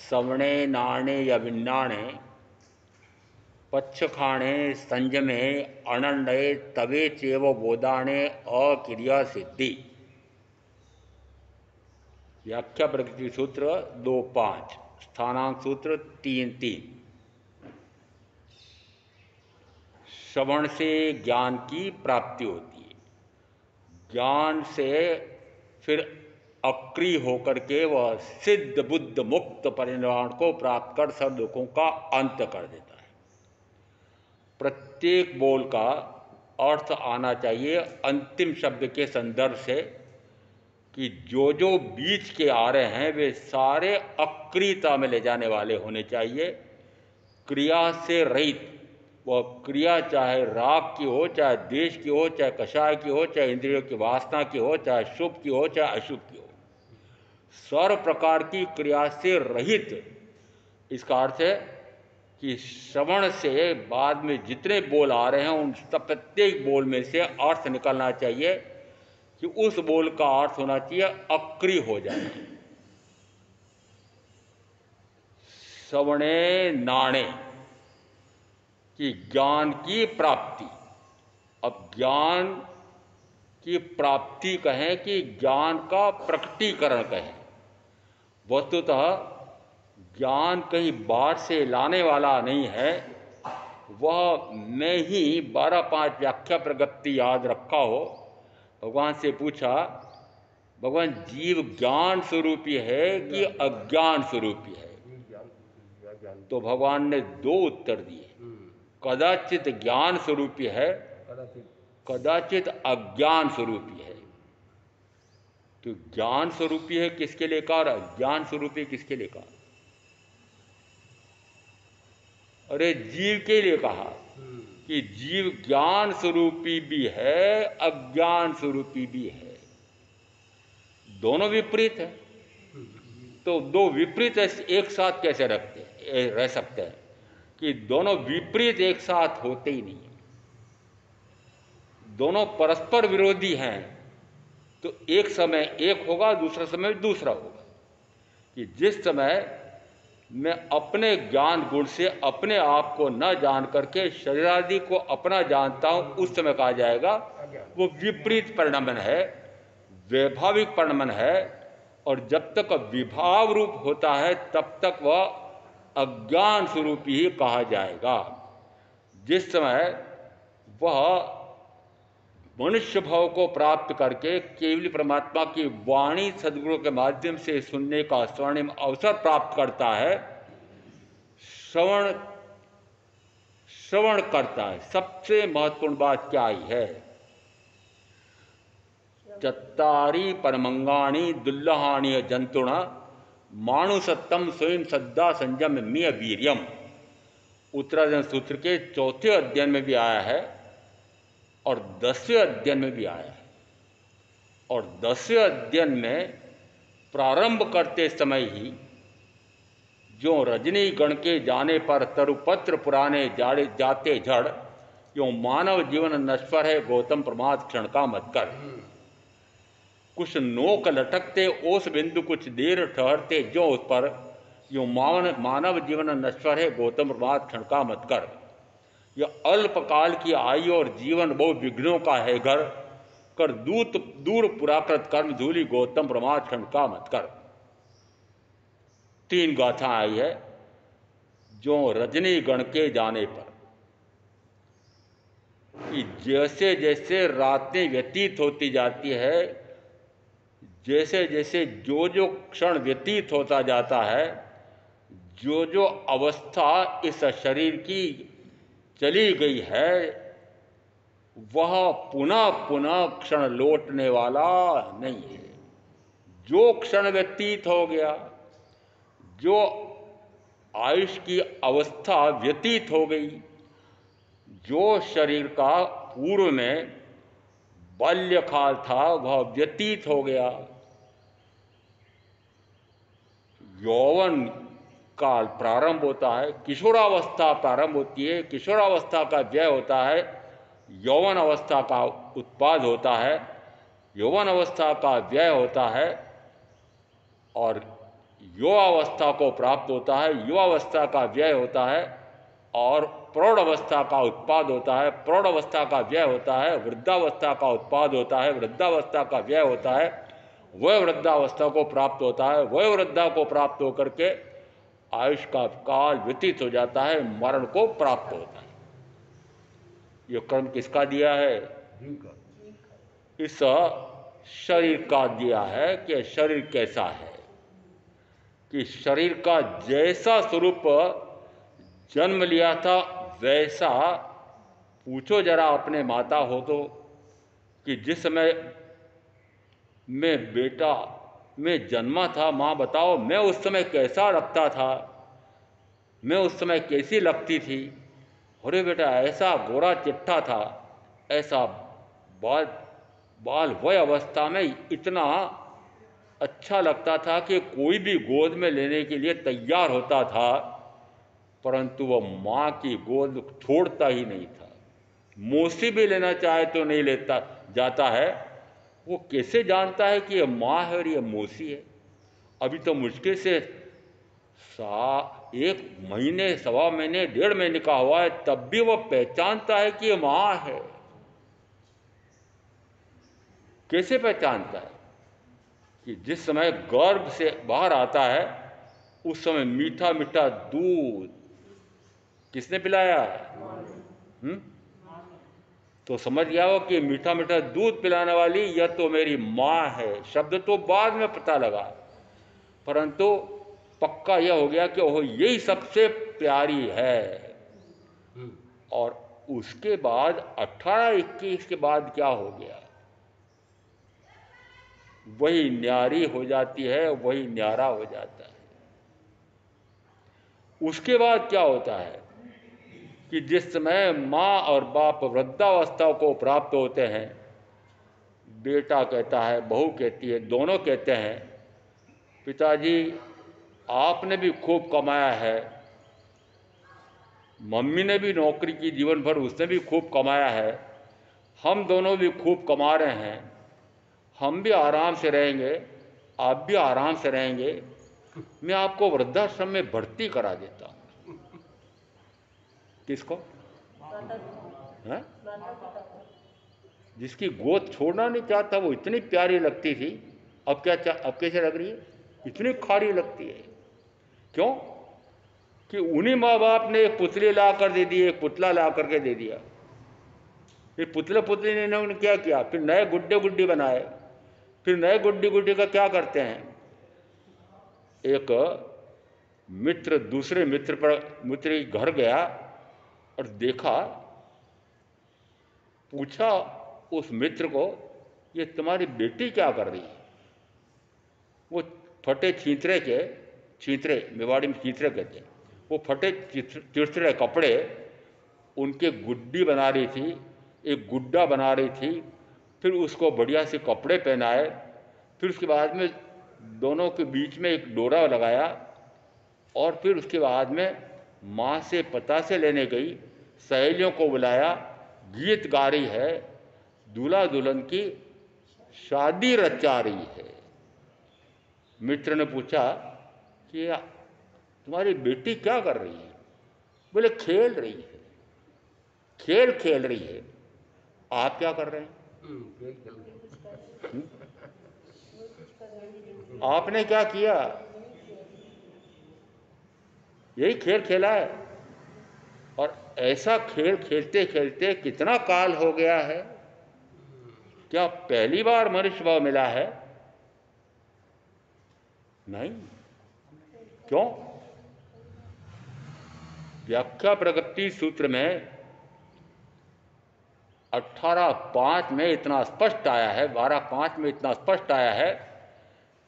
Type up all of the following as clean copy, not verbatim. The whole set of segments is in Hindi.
सवणे नाणे यविन्नाणे पच्छखाणे संजमे अनंडे तवे चेव बोधाणे अक्रिया सिद्धि। व्याख्या प्रकृति सूत्र 2.5, स्थानांक सूत्र 3.3। श्रवण से ज्ञान की प्राप्ति होती है, ज्ञान से फिर अक्रिय होकर के वह सिद्ध बुद्ध मुक्त परिनिर्वाण को प्राप्त कर सब दुखों का अंत कर देता है। प्रत्येक बोल का अर्थ आना चाहिए अंतिम शब्द के संदर्भ से कि जो जो बीच के आ रहे हैं वे सारे अक्रियता में ले जाने वाले होने चाहिए, क्रिया से रहित। वह क्रिया चाहे राग की हो, चाहे द्वेष की हो, चाहे कषाय की हो, चाहे इंद्रियों की वासना की हो, चाहे शुभ की हो, चाहे अशुभ की हो, सर्व प्रकार की क्रिया से रहित। इसका अर्थ है कि श्रवण से बाद में जितने बोल आ रहे हैं उन सब प्रत्येक बोल में से अर्थ निकलना चाहिए कि उस बोल का अर्थ होना चाहिए अक्रिय हो जाए। श्रवणे नाणे कि ज्ञान की प्राप्ति। अब ज्ञान की प्राप्ति कहें कि ज्ञान का प्रकटीकरण कहें, वस्तुतः ज्ञान कहीं बाहर से लाने वाला नहीं है, वह मैं ही 12-5 व्याख्या प्रगति याद रखा हो। भगवान से पूछा, भगवान जीव ज्ञान स्वरूपी है कि अज्ञान स्वरूपी है? तो भगवान ने 2 उत्तर दिए, कदाचित ज्ञान स्वरूपी है, कदाचित अज्ञान स्वरूपी है। तो ज्ञान स्वरूपी है किसके लिए कहा और अज्ञान स्वरूपी किसके लिए कहा? अरे जीव के लिए कहा कि जीव ज्ञान स्वरूपी भी है, अज्ञान स्वरूपी भी है, दोनों विपरीत है। तो 2 विपरीत एक साथ कैसे रह सकते हैं कि दोनों विपरीत एक साथ होते ही नहीं है, दोनों परस्पर विरोधी हैं। तो एक समय एक होगा, दूसरा समय दूसरा होगा। कि जिस समय मैं अपने ज्ञान गुण से अपने आप को न जान करके शरीर आदि को अपना जानता हूं, उस समय कहा जाएगा वो विपरीत परिणमन है, वैभाविक परिणमन है। और जब तक विभाव रूप होता है तब तक वह अज्ञान स्वरूप ही कहा जाएगा। जिस समय वह मनुष्य भाव को प्राप्त करके केवल परमात्मा की वाणी सद्गुरु के माध्यम से सुनने का स्वर्णिम अवसर प्राप्त करता है, श्रवण करता है। सबसे महत्वपूर्ण बात क्या आई है? चत्तारी परमंगाणी दुर्लहानी जंतुण मानुसत्तम स्वयं सद्दा संजम मिय वीर्यम। उत्तराधन सूत्र के 4थे अध्ययन में भी आया है और 10वें अध्ययन में भी आया है। और 10वें अध्ययन में प्रारंभ करते समय ही जो रजनी गण के जाने पर तरुपत्र पुराने जाते झड़, यो मानव जीवन नश्वर है गौतम प्रमाद क्षण का मत कर। कुछ नोक लटकते ओस बिंदु कुछ देर ठहरते जो उस पर, यो मानव जीवन नश्वर है गौतम प्रमाद क्षण का मत कर। यह अल्पकाल की आयु और जीवन बहु विघ्नों का है घर, कर दूर पुराकृत कर्म धूलि गौतम प्रमाद क्षण का मत कर। 3 गाथा आई है। जो रजनी गण के जाने पर, कि जैसे जैसे रातें व्यतीत होती जाती है, जैसे जैसे जो क्षण व्यतीत होता जाता है, जो अवस्था इस शरीर की चली गई है, वह पुनः पुनः क्षण लौटने वाला नहीं है। जो क्षण व्यतीत हो गया, जो आयुष की अवस्था व्यतीत हो गई, जो शरीर का पूर्व में बाल्यकाल था वह व्यतीत हो गया, यौवन काल प्रारंभ होता है, किशोरावस्था प्रारंभ होती है, किशोरावस्था का व्यय होता है, यौवन अवस्था का उत्पाद होता है, यौवन अवस्था का व्यय होता है और युवावस्था को प्राप्त होता है, युवावस्था का व्यय होता है और प्रौढ़ अवस्था का उत्पाद होता है, प्रौढ़ अवस्था का व्यय होता है, वृद्धावस्था का उत्पाद होता है, वृद्धावस्था का व्यय होता है, वह वृद्धावस्था को प्राप्त होता है, वह वृद्धा को प्राप्त होकर के आयुष का काल व्यतीत हो जाता है, मरण को प्राप्त होता है। ये कर्म किसका दिया है? इस शरीर का दिया है। कि शरीर कैसा है, कि शरीर का जैसा स्वरूप जन्म लिया था वैसा, पूछो जरा अपने माता हो तो, कि जिस समय मैं बेटा में जन्मा था, माँ बताओ मैं उस समय कैसा लगता था, मैं उस समय कैसी लगती थी? अरे बेटा ऐसा गोरा चिट्ठा था, ऐसा बाल वय अवस्था में इतना अच्छा लगता था कि कोई भी गोद में लेने के लिए तैयार होता था, परंतु वह माँ की गोद छोड़ता ही नहीं था। मौसी भी लेना चाहे तो नहीं लेता जाता है। वो कैसे जानता है कि ये माँ है और ये मौसी है? अभी तो मुश्किल से 1 महीने, सवा महीने, 1.5 महीने का हुआ है, तब भी वह पहचानता है कि ये माँ है। कैसे पहचानता है? कि जिस समय गर्भ से बाहर आता है उस समय मीठा मीठा दूध किसने पिलाया? हम्म? तो समझ गया हो कि मीठा मीठा दूध पिलाने वाली यह तो मेरी माँ है। शब्द तो बाद में पता लगा, परंतु पक्का यह हो गया कि ओह यही सबसे प्यारी है। और उसके बाद 18-21 के बाद क्या हो गया, वही न्यारी हो जाती है, वही न्यारा हो जाता है। उसके बाद क्या होता है कि जिस समय माँ और बाप वृद्धावस्था को प्राप्त होते हैं, बेटा कहता है, बहू कहती है, दोनों कहते हैं पिताजी आपने भी खूब कमाया है, मम्मी ने भी नौकरी की जीवन भर, उसने भी खूब कमाया है, हम दोनों भी खूब कमा रहे हैं, हम भी आराम से रहेंगे, आप भी आराम से रहेंगे, मैं आपको वृद्धाश्रम में भर्ती करा देता हूँ। किसको? है? जिसकी गोद छोड़ना नहीं चाहता, वो इतनी प्यारी लगती थी, अब अब कैसे लग रही है? इतनी खारी लगती है। क्यों? कि उन्हीं माँ बाप ने एक पुतली ला कर दे दी, एक पुतला ला करके दे दिया। ये पुतले पुतली ने इन्होंने क्या किया, फिर नए गुड्डे गुड्डी बनाए। फिर नए गुड्डी गुड्डी का क्या करते हैं, एक मित्र दूसरे मित्र के घर गया और देखा, पूछा उस मित्र को, ये तुम्हारी बेटी क्या कर रही है? वो फटे छींतरे मेवाड़ी में छींतरे कहते हैं, वो फटे चिरचिरे कपड़े उनके गुड्डी बना रही थी, एक गुड्डा बना रही थी। फिर उसको बढ़िया से कपड़े पहनाए, फिर उसके बाद में दोनों के बीच में एक डोरा लगाया, और फिर उसके बाद में माँ से पता से लेने गई, सहेलियों को बुलाया, गीत गा रही है, दूल्हा दुल्हन की शादी रचा रही है। मित्र ने पूछा कि तुम्हारी बेटी क्या कर रही है? बोले खेल रही है, खेल खेल रही है। आप क्या कर रहे हैं? आपने क्या किया? यही खेल खेला है। और ऐसा खेल खेलते खेलते कितना काल हो गया है, क्या पहली बार मनुष्य भाव मिला है? नहीं। क्यों? व्याख्या प्रगति सूत्र में 18.5 में इतना स्पष्ट आया है, 12.5 में इतना स्पष्ट आया है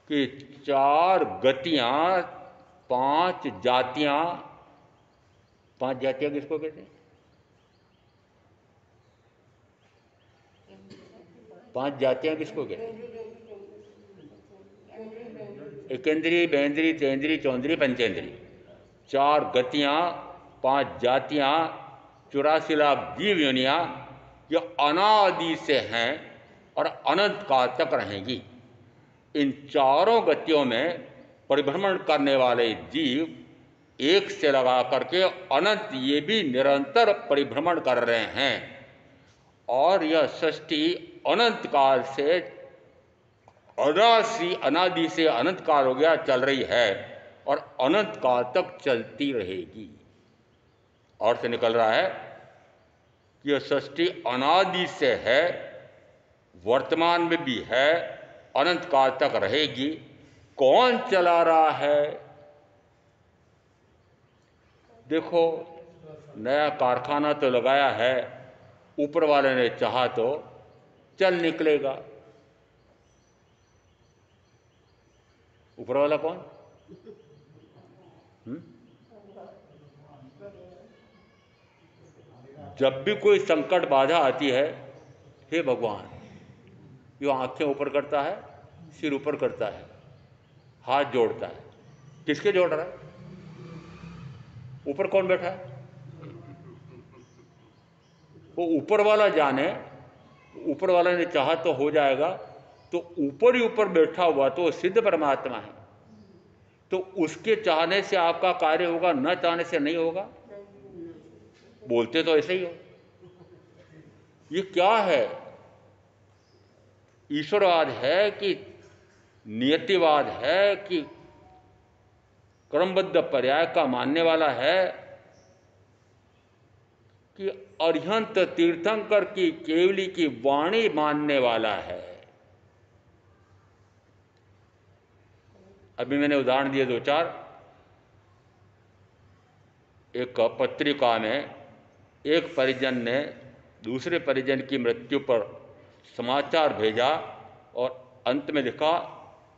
कि 4 गतियां, 5 जातियां, 5 जातियां किसको कहते हैं? 5 जातियां किसको कहते हैं? एकेंद्री, बेंद्री, तेंद्री, चौंद्री, पंचेंद्री। 4 गतियां, 5 जातियां, 84 लाख जीव योनियां, ये अनादि से हैं और अनंत काल तक रहेंगी। इन चारों गतियों में परिभ्रमण करने वाले जीव एक से लगा करके अनंत ये भी निरंतर परिभ्रमण कर रहे हैं। और यह सृष्टि अनंत काल से, अनादि से अनंत काल हो गया चल रही है, और अनंत काल तक चलती रहेगी। और से निकल रहा है कि यह सृष्टि अनादि से है, वर्तमान में भी है, अनंत काल तक रहेगी। कौन चला रहा है? देखो, नया कारखाना तो लगाया है, ऊपर वाले ने चाहा तो चल निकलेगा। ऊपर वाला कौन? जब भी कोई संकट बाधा आती है, हे भगवान, यो आंखें ऊपर करता है, सिर ऊपर करता है, हाथ जोड़ता है। किसके जोड़ रहा है? ऊपर कौन बैठा है? वो ऊपर वाला जाने। ऊपर वाला ने चाहा तो हो जाएगा। तो ऊपर ही ऊपर बैठा हुआ तो सिद्ध परमात्मा है, तो उसके चाहने से आपका कार्य होगा, न चाहने से नहीं होगा। बोलते तो ऐसे ही हो। ये क्या है? ईश्वरवाद है कि नियतिवाद है कि क्रमबद्ध पर्याय का मानने वाला है कि अरिहंत तीर्थंकर की केवली की वाणी मानने वाला है। अभी मैंने उदाहरण दिए दो चार। एक पत्रिका में एक परिजन ने दूसरे परिजन की मृत्यु पर समाचार भेजा और अंत में लिखा,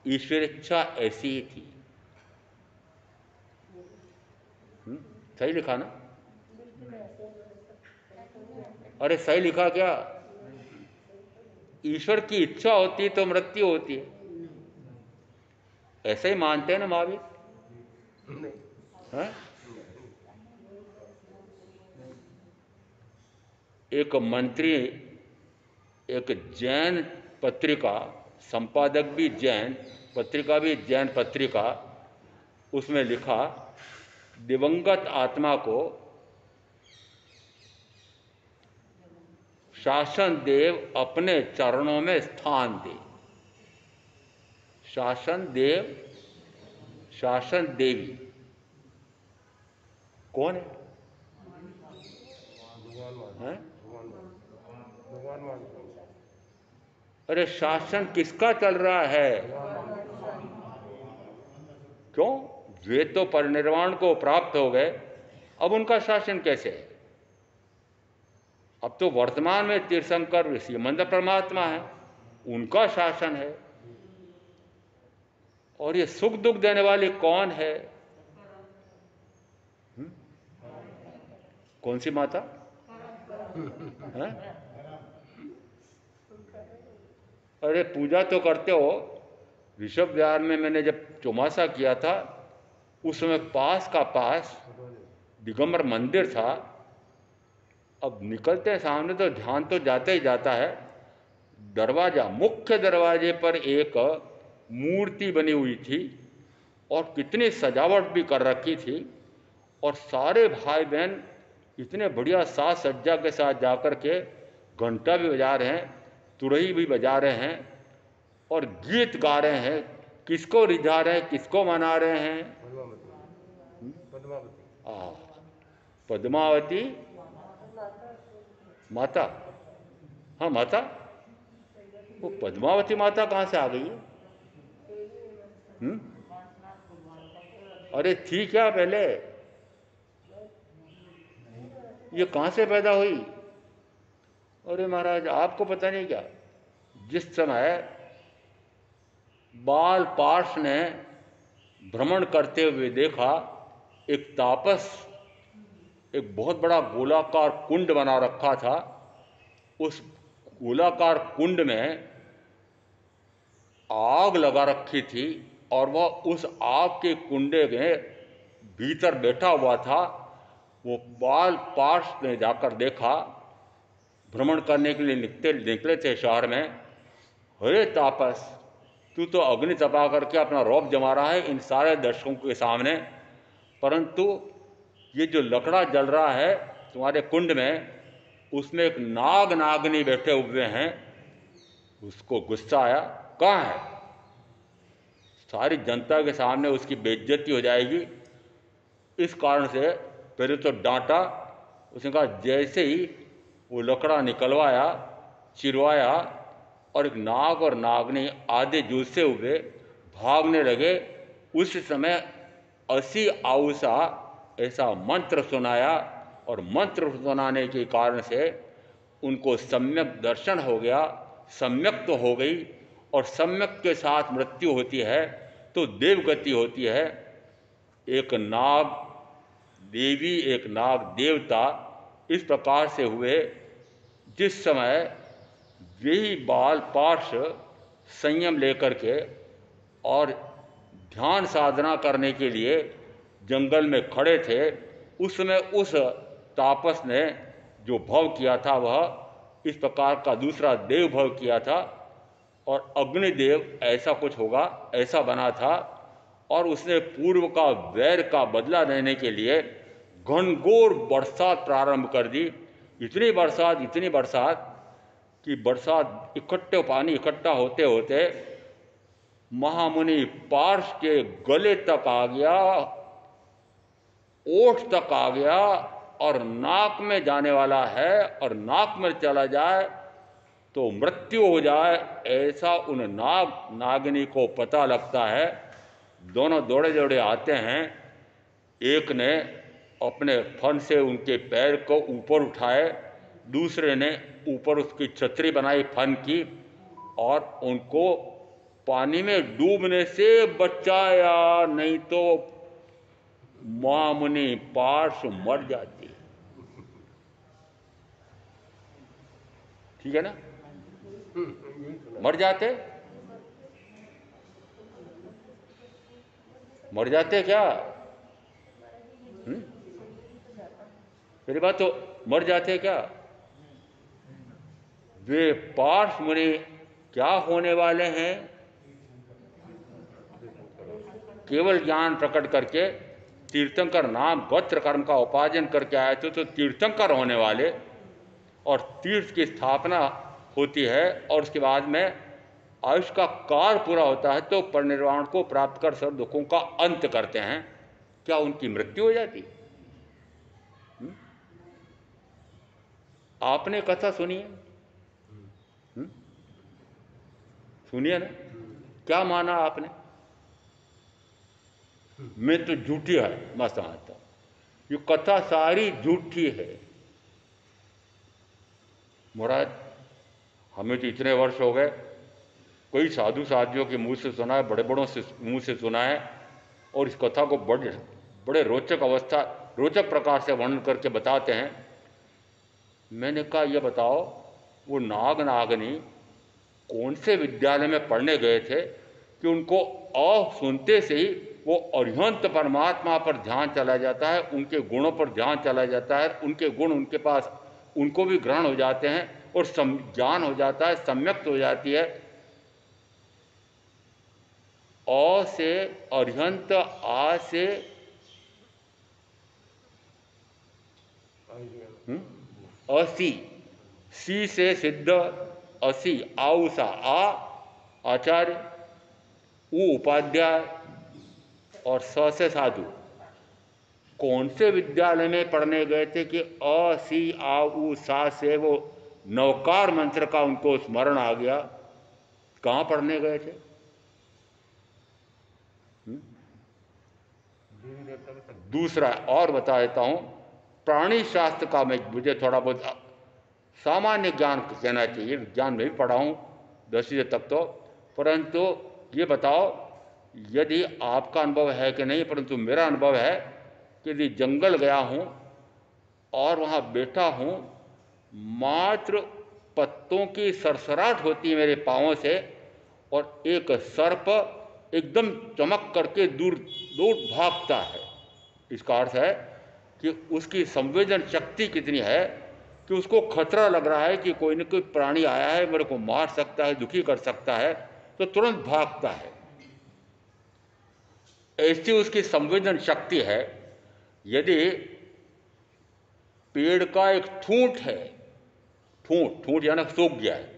ईश्वर इच्छा ऐसी ही थी। सही लिखा ना? अरे सही लिखा क्या? ईश्वर की इच्छा होती तो मृत्यु होती है। ऐसे ही मानते हैं ना महावीर? हैं? एक मंत्री एक जैन पत्रिका, संपादक भी जैन, पत्रिका भी जैन पत्रिका, उसमें लिखा, दिवंगत आत्मा को शासन देव अपने चरणों में स्थान दे। शासन देव, शासन देवी कौन है? अरे शासन किसका चल रहा है? क्यों? वे तो परिनिर्वाण को प्राप्त हो गए, अब उनका शासन कैसे है? अब तो वर्तमान में तीर्थंकर श्रीमंत परमात्मा है, उनका शासन है। और ये सुख दुख देने वाली कौन है? कौन सी माता है? अरे पूजा तो करते हो। ऋषभ विहार में मैंने जब चौमासा किया था, उस समय पास का पास दिगंबर मंदिर था। अब निकलते हैं सामने तो ध्यान तो जाता ही जाता है। दरवाजा, मुख्य दरवाजे पर एक मूर्ति बनी हुई थी और कितनी सजावट भी कर रखी थी, और सारे भाई बहन इतने बढ़िया साज सज्जा के साथ जाकर के घंटा भी बजा रहे हैं, तुरही भी बजा रहे हैं और गीत गा रहे हैं। किसको रिझा रहे हैं, किसको मना रहे हैं? पद्मावती माता। हाँ माता, वो पद्मावती माता कहाँ से आ गई है? अरे थी क्या पहले? ये कहाँ से पैदा हुई? अरे महाराज आपको पता नहीं क्या? जिस समय बाल पार्श ने भ्रमण करते हुए देखा, एक तापस एक बहुत बड़ा गोलाकार कुंड बना रखा था। उस गोलाकार कुंड में आग लगा रखी थी और वह उस आग के कुंडे में भीतर बैठा हुआ था। वो बाल पार्श ने जाकर देखा, भ्रमण करने के लिए निकले थे शहर में। अरे तापस, तू तो अग्नि तपा करके अपना रौब जमा रहा है इन सारे दर्शकों के सामने, परंतु ये जो लकड़ा जल रहा है तुम्हारे कुंड में, उसमें एक नाग नागनी बैठे हुए हैं। उसको गुस्सा आया, कहाँ है? सारी जनता के सामने उसकी बेइज्जती हो जाएगी, इस कारण से पहले तो डांटा। उसने कहा, जैसे ही वो लकड़ा निकलवाया, चिरवाया और एक नाग और नागनी आधे जूझते हुए भागने लगे, उस समय 80 आउसा ऐसा मंत्र सुनाया और मंत्र सुनाने के कारण से उनको सम्यक दर्शन हो गया, सम्यक तो हो गई, और सम्यक के साथ मृत्यु होती है तो देवगति होती है। एक नाग देवी, एक नाग देवता इस प्रकार से हुए। जिस समय वही बाल पार्श संयम लेकर के और ध्यान साधना करने के लिए जंगल में खड़े थे, उस समय उस तापस ने जो भव किया था वह इस प्रकार का दूसरा देव भव किया था, और अग्निदेव ऐसा कुछ होगा ऐसा बना था। और उसने पूर्व का वैर का बदला लेने के लिए घनघोर बरसात प्रारंभ कर दी। इतनी बरसात कि बरसात पानी इकट्ठा होते होते महामुनि पार्श के गले तक आ गया, ओठ तक आ गया, और नाक में जाने वाला है और नाक में चला जाए तो मृत्यु हो जाए, ऐसा उन नागिनी को पता लगता है। दोनों दौड़े दौड़े आते हैं। एक ने अपने फन से उनके पैर को ऊपर उठाए, दूसरे ने ऊपर उसकी छतरी बनाई फन की और उनको पानी में डूबने से बचाया, नहीं तो मामुनि पार्श मर जाती। ठीक है ना? मर जाते, मर जाते क्या? मेरी बात तो, मर जाते क्या? वे पार्श मुनि क्या होने वाले हैं? केवल ज्ञान प्रकट करके तीर्थंकर नाम गोत्र कर्म का उपार्जन करके आए थे तो तीर्थंकर होने वाले, और तीर्थ की स्थापना होती है और उसके बाद में आयुष का काल पूरा होता है तो परिनिर्वाण को प्राप्त कर सर्व दुखों का अंत करते हैं। क्या उनकी मृत्यु हो जाती? आपने कथा सुनिए, सुनिए ना, क्या माना आपने? मैं तो झूठी है, मैं समझता हूं ये कथा सारी झूठी है। महाराज, हमें तो इतने वर्ष हो गए, कई साधु साधियों के मुंह से सुना है, बड़े बड़ों से मुंह से सुना है, और इस कथा को बड़े बड़े रोचक प्रकार से वर्णन करके बताते हैं। मैंने कहा ये बताओ, वो नाग नागनी कौन से विद्यालय में पढ़ने गए थे कि उनको अ सुनते से ही वो अरिहंत परमात्मा पर ध्यान चला जाता है, उनके गुणों पर ध्यान चला जाता है, उनके गुण उनके पास उनको भी ग्रहण हो जाते हैं और ज्ञान हो जाता है, सम्यक्त हो जाती है। अ से अरिहंत, आ से असी, सी से सिद्ध, असी आउसा, आ आचार्य, उ उपाध्याय और स से साधु। कौन से विद्यालय में पढ़ने गए थे कि अ सी आ उ सा से वो नवकार मंत्र का उनको स्मरण आ गया? कहाँ पढ़ने गए थे? दूसरा और बता देता हूँ, प्राणी शास्त्र का मैं मुझे थोड़ा बहुत सामान्य ज्ञान कहना चाहिए, विज्ञान में भी पढ़ा हूँ 10वीं तक तो, परंतु ये बताओ यदि आपका अनुभव है कि नहीं, परंतु मेरा अनुभव है कि यदि जंगल गया हूँ और वहाँ बैठा हूँ, मात्र पत्तों की सरसराहट होती है मेरे पाँवों से और एक सर्प एकदम चमक करके दूर दूर भागता है। इसका अर्थ है कि उसकी संवेदन शक्ति कितनी है कि उसको खतरा लग रहा है कि कोई न कोई प्राणी आया है, मेरे को मार सकता है, दुखी कर सकता है, तो तुरंत भागता है। ऐसी उसकी संवेदन शक्ति है। यदि पेड़ का एक ठूंठ है, ठूंठ यानी सूख गया है,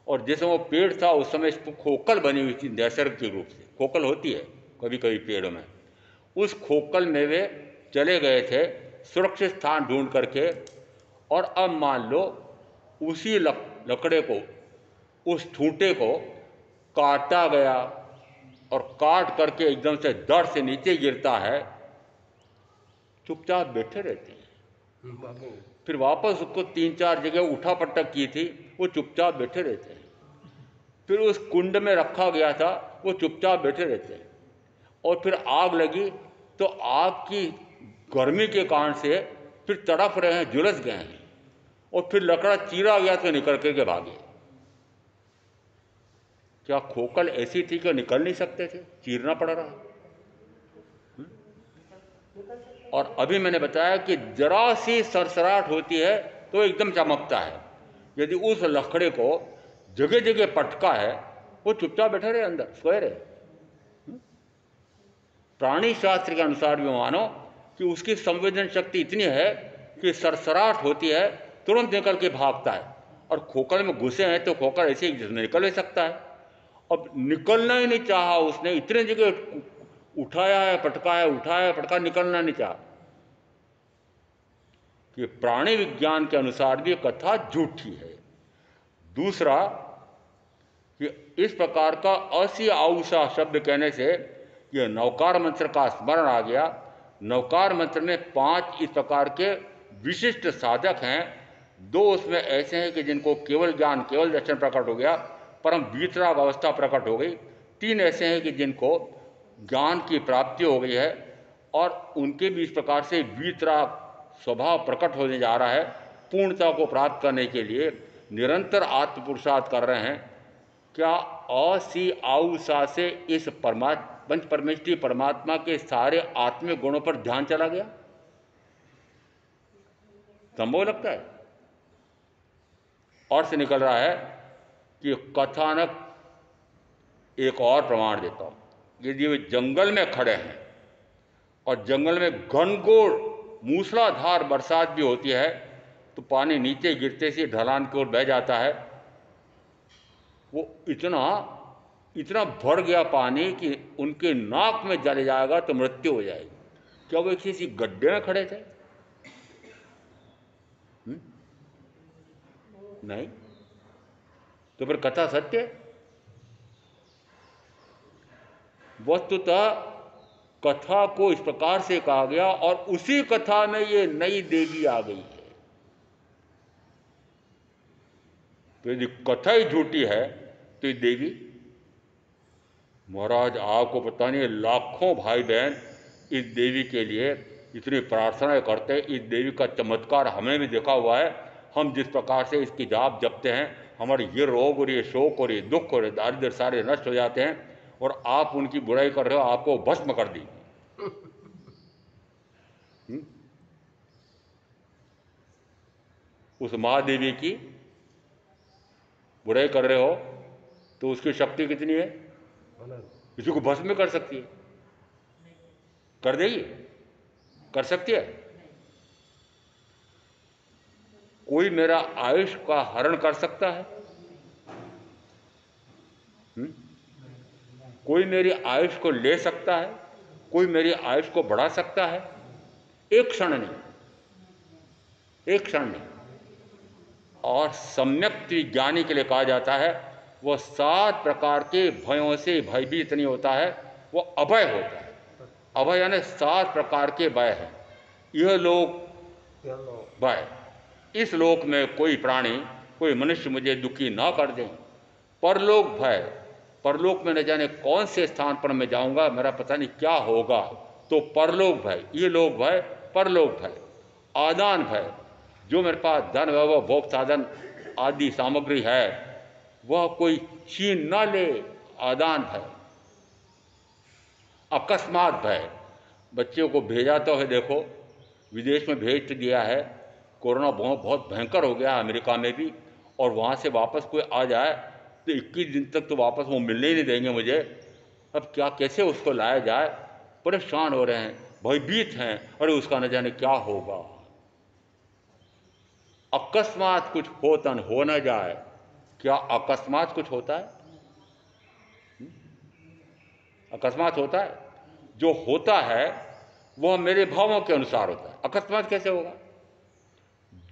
और जैसे वो पेड़ था उस समय इसको खोखल बनी हुई थी नैसर्गिक रूप से, खोखल होती है कभी कभी पेड़ों में, उस खोखल में वे चले गए थे सुरक्षित स्थान ढूंढ करके, और अब मान लो उसी लकड़े को, उस ठूंठे को काटा गया और काट करके एकदम से दर से नीचे गिरता है, चुपचाप बैठे रहते हैं। फिर वापस उसको 3-4 जगह उठा पटक की थी, वो चुपचाप बैठे रहते हैं। फिर उस कुंड में रखा गया था, वो चुपचाप बैठे रहते हैं। और फिर आग लगी तो आग की गर्मी के कारण से फिर तड़प रहे हैं, झुलस गए हैं, और फिर लकड़ा चीरा गया तो निकल करके भागे। क्या खोखल ऐसी थी कि निकल नहीं सकते थे, चीरना पड़ रहा? और अभी मैंने बताया कि जरा सी सरसराहट होती है तो एकदम चमकता है। यदि उस लकड़े को जगह जगह पटका है, वो चुपचाप बैठे रहे, अंदर सोए रहे। प्राणी शास्त्र के अनुसार भी मानो कि उसकी संवेदन शक्ति इतनी है कि सरसराहट होती है तुरंत निकल के भागता है, और खोखल में घुसे हैं तो खोखल ऐसे ही निकल ही सकता है। अब निकलना ही नहीं चाहा उसने, इतने जगह उठाया है पटकाया, उठाया पटका, निकलना नहीं चाहा। कि प्राणी विज्ञान के अनुसार भी कथा झूठी है। दूसरा कि इस प्रकार का असी आउसा शब्द कहने से यह नवकार मंत्र का स्मरण आ गया। नवकार मंत्र में 5 इस प्रकार के विशिष्ट साधक हैं। 2 उसमें ऐसे हैं कि जिनको केवल ज्ञान, केवल दर्शन प्रकट हो गया, परम वीतराग अवस्था प्रकट हो गई। 3 ऐसे हैं कि जिनको ज्ञान की प्राप्ति हो गई है और उनके भी इस प्रकार से वीतराग स्वभाव प्रकट होने जा रहा है। पूर्णता को प्राप्त करने के लिए निरंतर आत्म पुरुषार्थ कर रहे हैं। क्या असी आउसा से इस पंच परमेष्ठी परमात्मा के सारे आत्मिक गुणों पर ध्यान चला गया? संभव लगता है? और से निकल रहा है कि कथानक एक और प्रमाण देता हूं। यदि वे जंगल में खड़े हैं और जंगल में घनघोर मूसलाधार बरसात भी होती है तो पानी नीचे गिरते से ढलान की ओर बह जाता है। वो इतना भर गया पानी कि उनके नाक में चले जाएगा तो मृत्यु हो जाएगी। क्या वो किसी गड्ढे में खड़े थे? नहीं। तो फिर कथा सत्य है? वस्तुतः कथा को इस प्रकार से कहा गया और उसी कथा में ये नई देवी आ गई है। तो यदि कथा ही झूठी है तो ये देवी, महाराज आपको पता नहीं, लाखों भाई बहन इस देवी के लिए इतनी प्रार्थनाएं करते हैं। इस देवी का चमत्कार हमें भी देखा हुआ है। हम जिस प्रकार से इसकी जाप जपते हैं, हमारे ये रोग और ये शोक और ये दुख और ये दारिद्र सारे नष्ट हो जाते हैं। और आप उनकी बुराई कर रहे हो, आपको भस्म कर दी। उस महादेवी की बुराई कर रहे हो तो उसकी शक्ति कितनी है? किसी को भस्म कर सकती है? कर देगी? कर सकती है? कोई मेरा आयुष का हरण कर सकता है? कोई मेरी आयुष को ले सकता है? कोई मेरी आयुष को बढ़ा सकता है? एक क्षण नहीं, एक क्षण नहीं। और सम्यक ज्ञानी के लिए कहा जाता है वह 7 प्रकार के भयों से भयभीत नहीं होता है, वो अभय होता है। अभय यानी 7 प्रकार के भय हैं। यह लोक भय, इस लोक में कोई प्राणी, कोई मनुष्य मुझे दुखी ना कर दे। परलोक भय, परलोक में न जाने कौन से स्थान पर मैं जाऊंगा, मेरा पता नहीं क्या होगा। तो परलोक भय, ये लोक भय, परलोक भय। आदान भय, जो मेरे पास धन वैभव भोग साधन आदि सामग्री है वह कोई छीन ना ले, आदान भय। अकस्मात भय, बच्चों को भेजा तो है, देखो विदेश में भेज तो दिया है, कोरोना बहुत भयंकर हो गया अमेरिका में भी, और वहाँ से वापस कोई आ जाए तो 21 दिन तक तो वापस वो मिलने ही नहीं देंगे मुझे। अब क्या, कैसे उसको लाया जाए? परेशान हो रहे हैं, भयभीत हैं, अरे उसका न जाने क्या होगा। अकस्मात कुछ होतन हो न जाए। क्या अकस्मात कुछ होता है? अकस्मात होता है? जो होता है वह मेरे भावों के अनुसार होता है। अकस्मात कैसे होगा?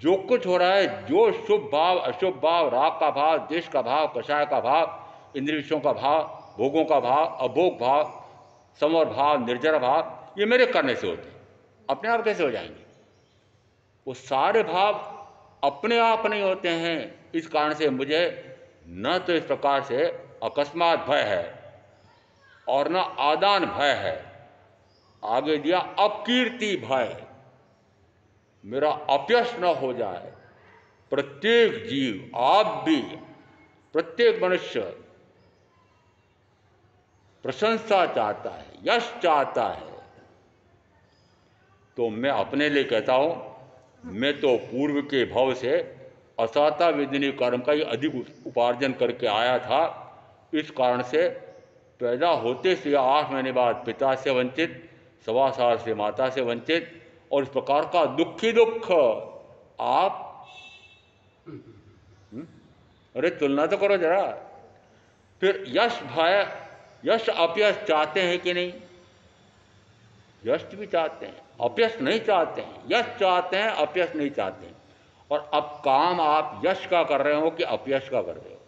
जो कुछ हो रहा है, जो शुभ भाव, अशुभ भाव, राग का भाव, देश का भाव, कषाय का भाव, इंद्रिय विषयों का भाव, भोगों का भाव, अभोग भाव, समर भाव, निर्जर भाव, ये मेरे करने से होते हैं। अपने आप कैसे हो जाएंगे? वो सारे भाव अपने आप नहीं होते हैं। इस कारण से मुझे न तो इस प्रकार से अकस्मात भय है और न आदान भय है। आगे दिया अपकीर्ति भय, मेरा अपयश न हो जाए। प्रत्येक जीव, आप भी, प्रत्येक मनुष्य प्रशंसा चाहता है, यश चाहता है। तो मैं अपने लिए कहता हूं, मैं तो पूर्व के भव से असाता वेदनी कर्म का ही अधिक उपार्जन करके आया था। इस कारण से पैदा होते से 8 महीने बाद पिता से वंचित, 1.25 साल से माता से वंचित, और इस प्रकार का दुखी दुख आप अरे तुलना तो करो जरा। फिर यश भय, यश अपयश चाहते हैं कि नहीं? यश भी चाहते हैं, अपयश नहीं चाहते हैं, यश चाहते हैं, अपयश नहीं चाहते हैं। और अब काम आप यश का कर रहे हो कि अपयश का कर रहे हो?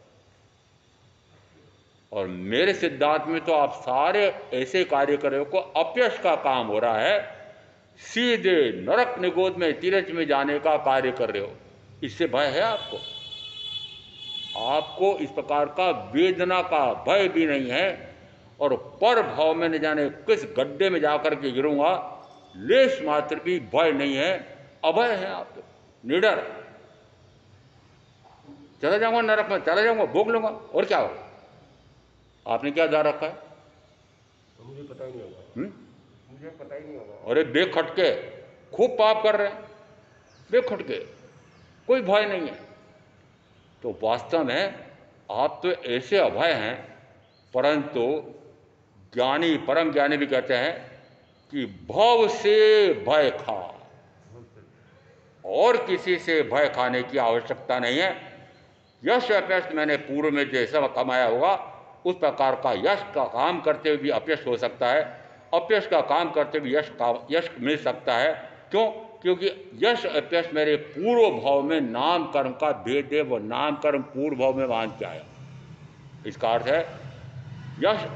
और मेरे सिद्धांत में तो आप सारे ऐसे कार्य कर रहे हो को अपयश का काम हो रहा है, सीधे नरक निगोद में तीरथ में जाने का कार्य कर रहे हो। इससे भय है आपको? आपको इस प्रकार का वेदना का भय भी नहीं है, और पर भाव में न जाने किस गड्ढे में जाकर के गिरूंगा, लेश मात्र भी भय नहीं है, अभय है आप तो, निडर। चला जाऊंगा नरक में, चला जाऊंगा, भोग लूंगा, और क्या होगा? आपने क्या जा रखा है? तो मुझे पता ही नहीं होगा। मुझे पता ही नहीं होगा। अरे बेखटके खूब पाप कर रहे हैं, बेखटके, कोई भय नहीं है। तो वास्तव में आप तो ऐसे अभय हैं, परंतु ज्ञानी, परम ज्ञानी भी कहते हैं कि भव से भय खा, और किसी से भय खाने की आवश्यकता नहीं है। यश अपयश मैंने पूर्व में जैसा कमाया होगा उस प्रकार का यश का काम करते हुए भी अपयश हो सकता है, अपयश का काम करते हुए यश मिल सकता है। क्यों? क्योंकि यश अपयश मेरे पूर्व भाव में नाम कर्म का भेद है, वो नाम कर्म पूर्व भाव में मान के आया। इसका अर्थ है यश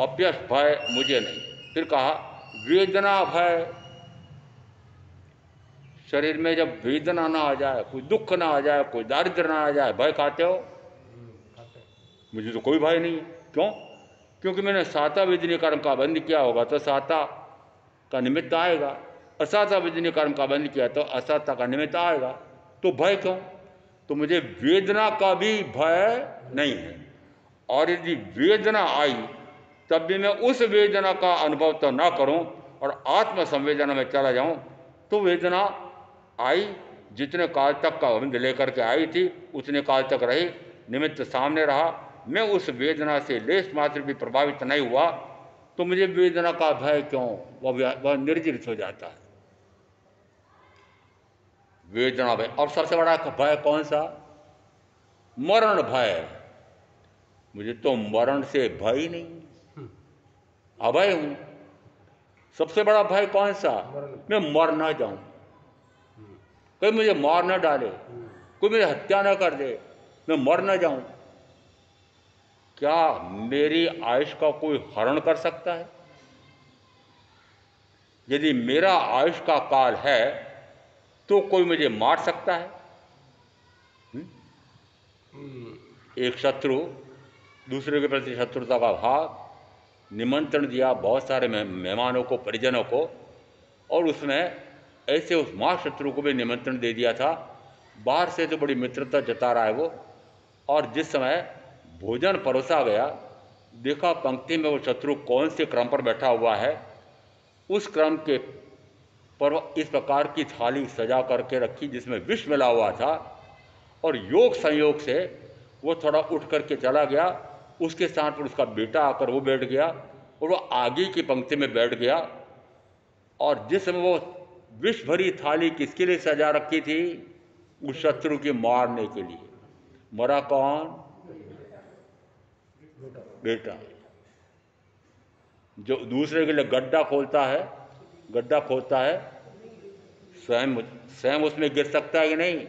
अपयश भय मुझे नहीं। फिर कहा वेदना भय, शरीर में जब वेदना ना आ जाए, कोई दुख ना आ जाए, कोई दारिद्र ना आ जाए, भय खाते हो? मुझे तो कोई भय नहीं है। क्यों? क्योंकि मैंने साता विधि कर्म का बंद किया होगा तो साता का निमित्त आएगा, असाता विधि कर्म का बंद किया तो असाता का निमित्त आएगा। तो भय क्यों? तो मुझे वेदना का भी भय नहीं है। और यदि वेदना आई तब भी मैं उस वेदना का अनुभव तो ना करूं और आत्म संवेदना में चला जाऊं, तो वेदना आई, जितने काल तक का बंध लेकर के आई थी उतने काल तक रही, निमित्त सामने रहा, मैं उस वेदना से लेश मात्र भी प्रभावित नहीं हुआ, तो मुझे वेदना का भय क्यों? वह निर्जीवित हो जाता है वेदना भय। और सबसे बड़ा भय कौन सा? मरण भय। मुझे तो मरण से भय ही नहीं, अभय हूं। सबसे बड़ा भय कौन सा? मैं मर ना जाऊं, कोई मुझे मार ना डाले, कोई मुझे हत्या ना कर दे, मैं मर ना जाऊं। क्या मेरी आयुष का कोई हरण कर सकता है? यदि मेरा आयुष का काल है तो कोई मुझे मार सकता है? एक शत्रु दूसरे के प्रति शत्रुता का भाव, निमंत्रण दिया बहुत सारे मेहमानों को, परिजनों को, और उसमें ऐसे उस महाशत्रु को भी निमंत्रण दे दिया था। बाहर से तो बड़ी मित्रता जता रहा है वो, और जिस समय भोजन परोसा गया, देखा पंक्ति में वो शत्रु कौन से क्रम पर बैठा हुआ है, उस क्रम के पर इस प्रकार की थाली सजा करके रखी जिसमें विष मिला हुआ था, और योग संयोग से वो थोड़ा उठ करके चला गया, उसके साथ पर उसका बेटा आकर वो बैठ गया, और वो आगे की पंक्ति में बैठ गया। और जिस समय वो विष भरी थाली किसके लिए सजा रखी थी? उस शत्रु के मारने के लिए। मरा कौन? बेटा। जो दूसरे के लिए गड्ढा खोलता है, गड्ढा खोदता है, स्वयं स्वयं उसमें गिर सकता है कि नहीं?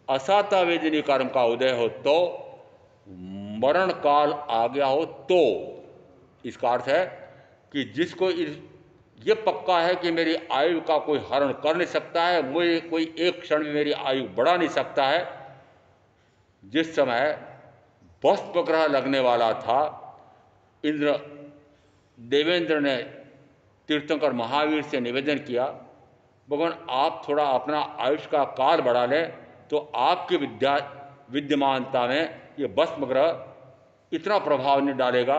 असाता वेदनी कर्म का उदय हो तो, मरण काल आ गया हो तो, इसका अर्थ है कि जिसको ये पक्का है कि मेरी आयु का कोई हरण कर नहीं सकता है, मुझे कोई एक क्षण में मेरी आयु बढ़ा नहीं सकता है। जिस समय वस्त्र ग्रह लगने वाला था, इंद्र देवेंद्र ने तीर्थंकर महावीर से निवेदन किया, भगवान आप थोड़ा अपना आयुष का काल बढ़ा लें तो आपकी विद्यमानता में ये भस्म ग्रह इतना प्रभाव नहीं डालेगा।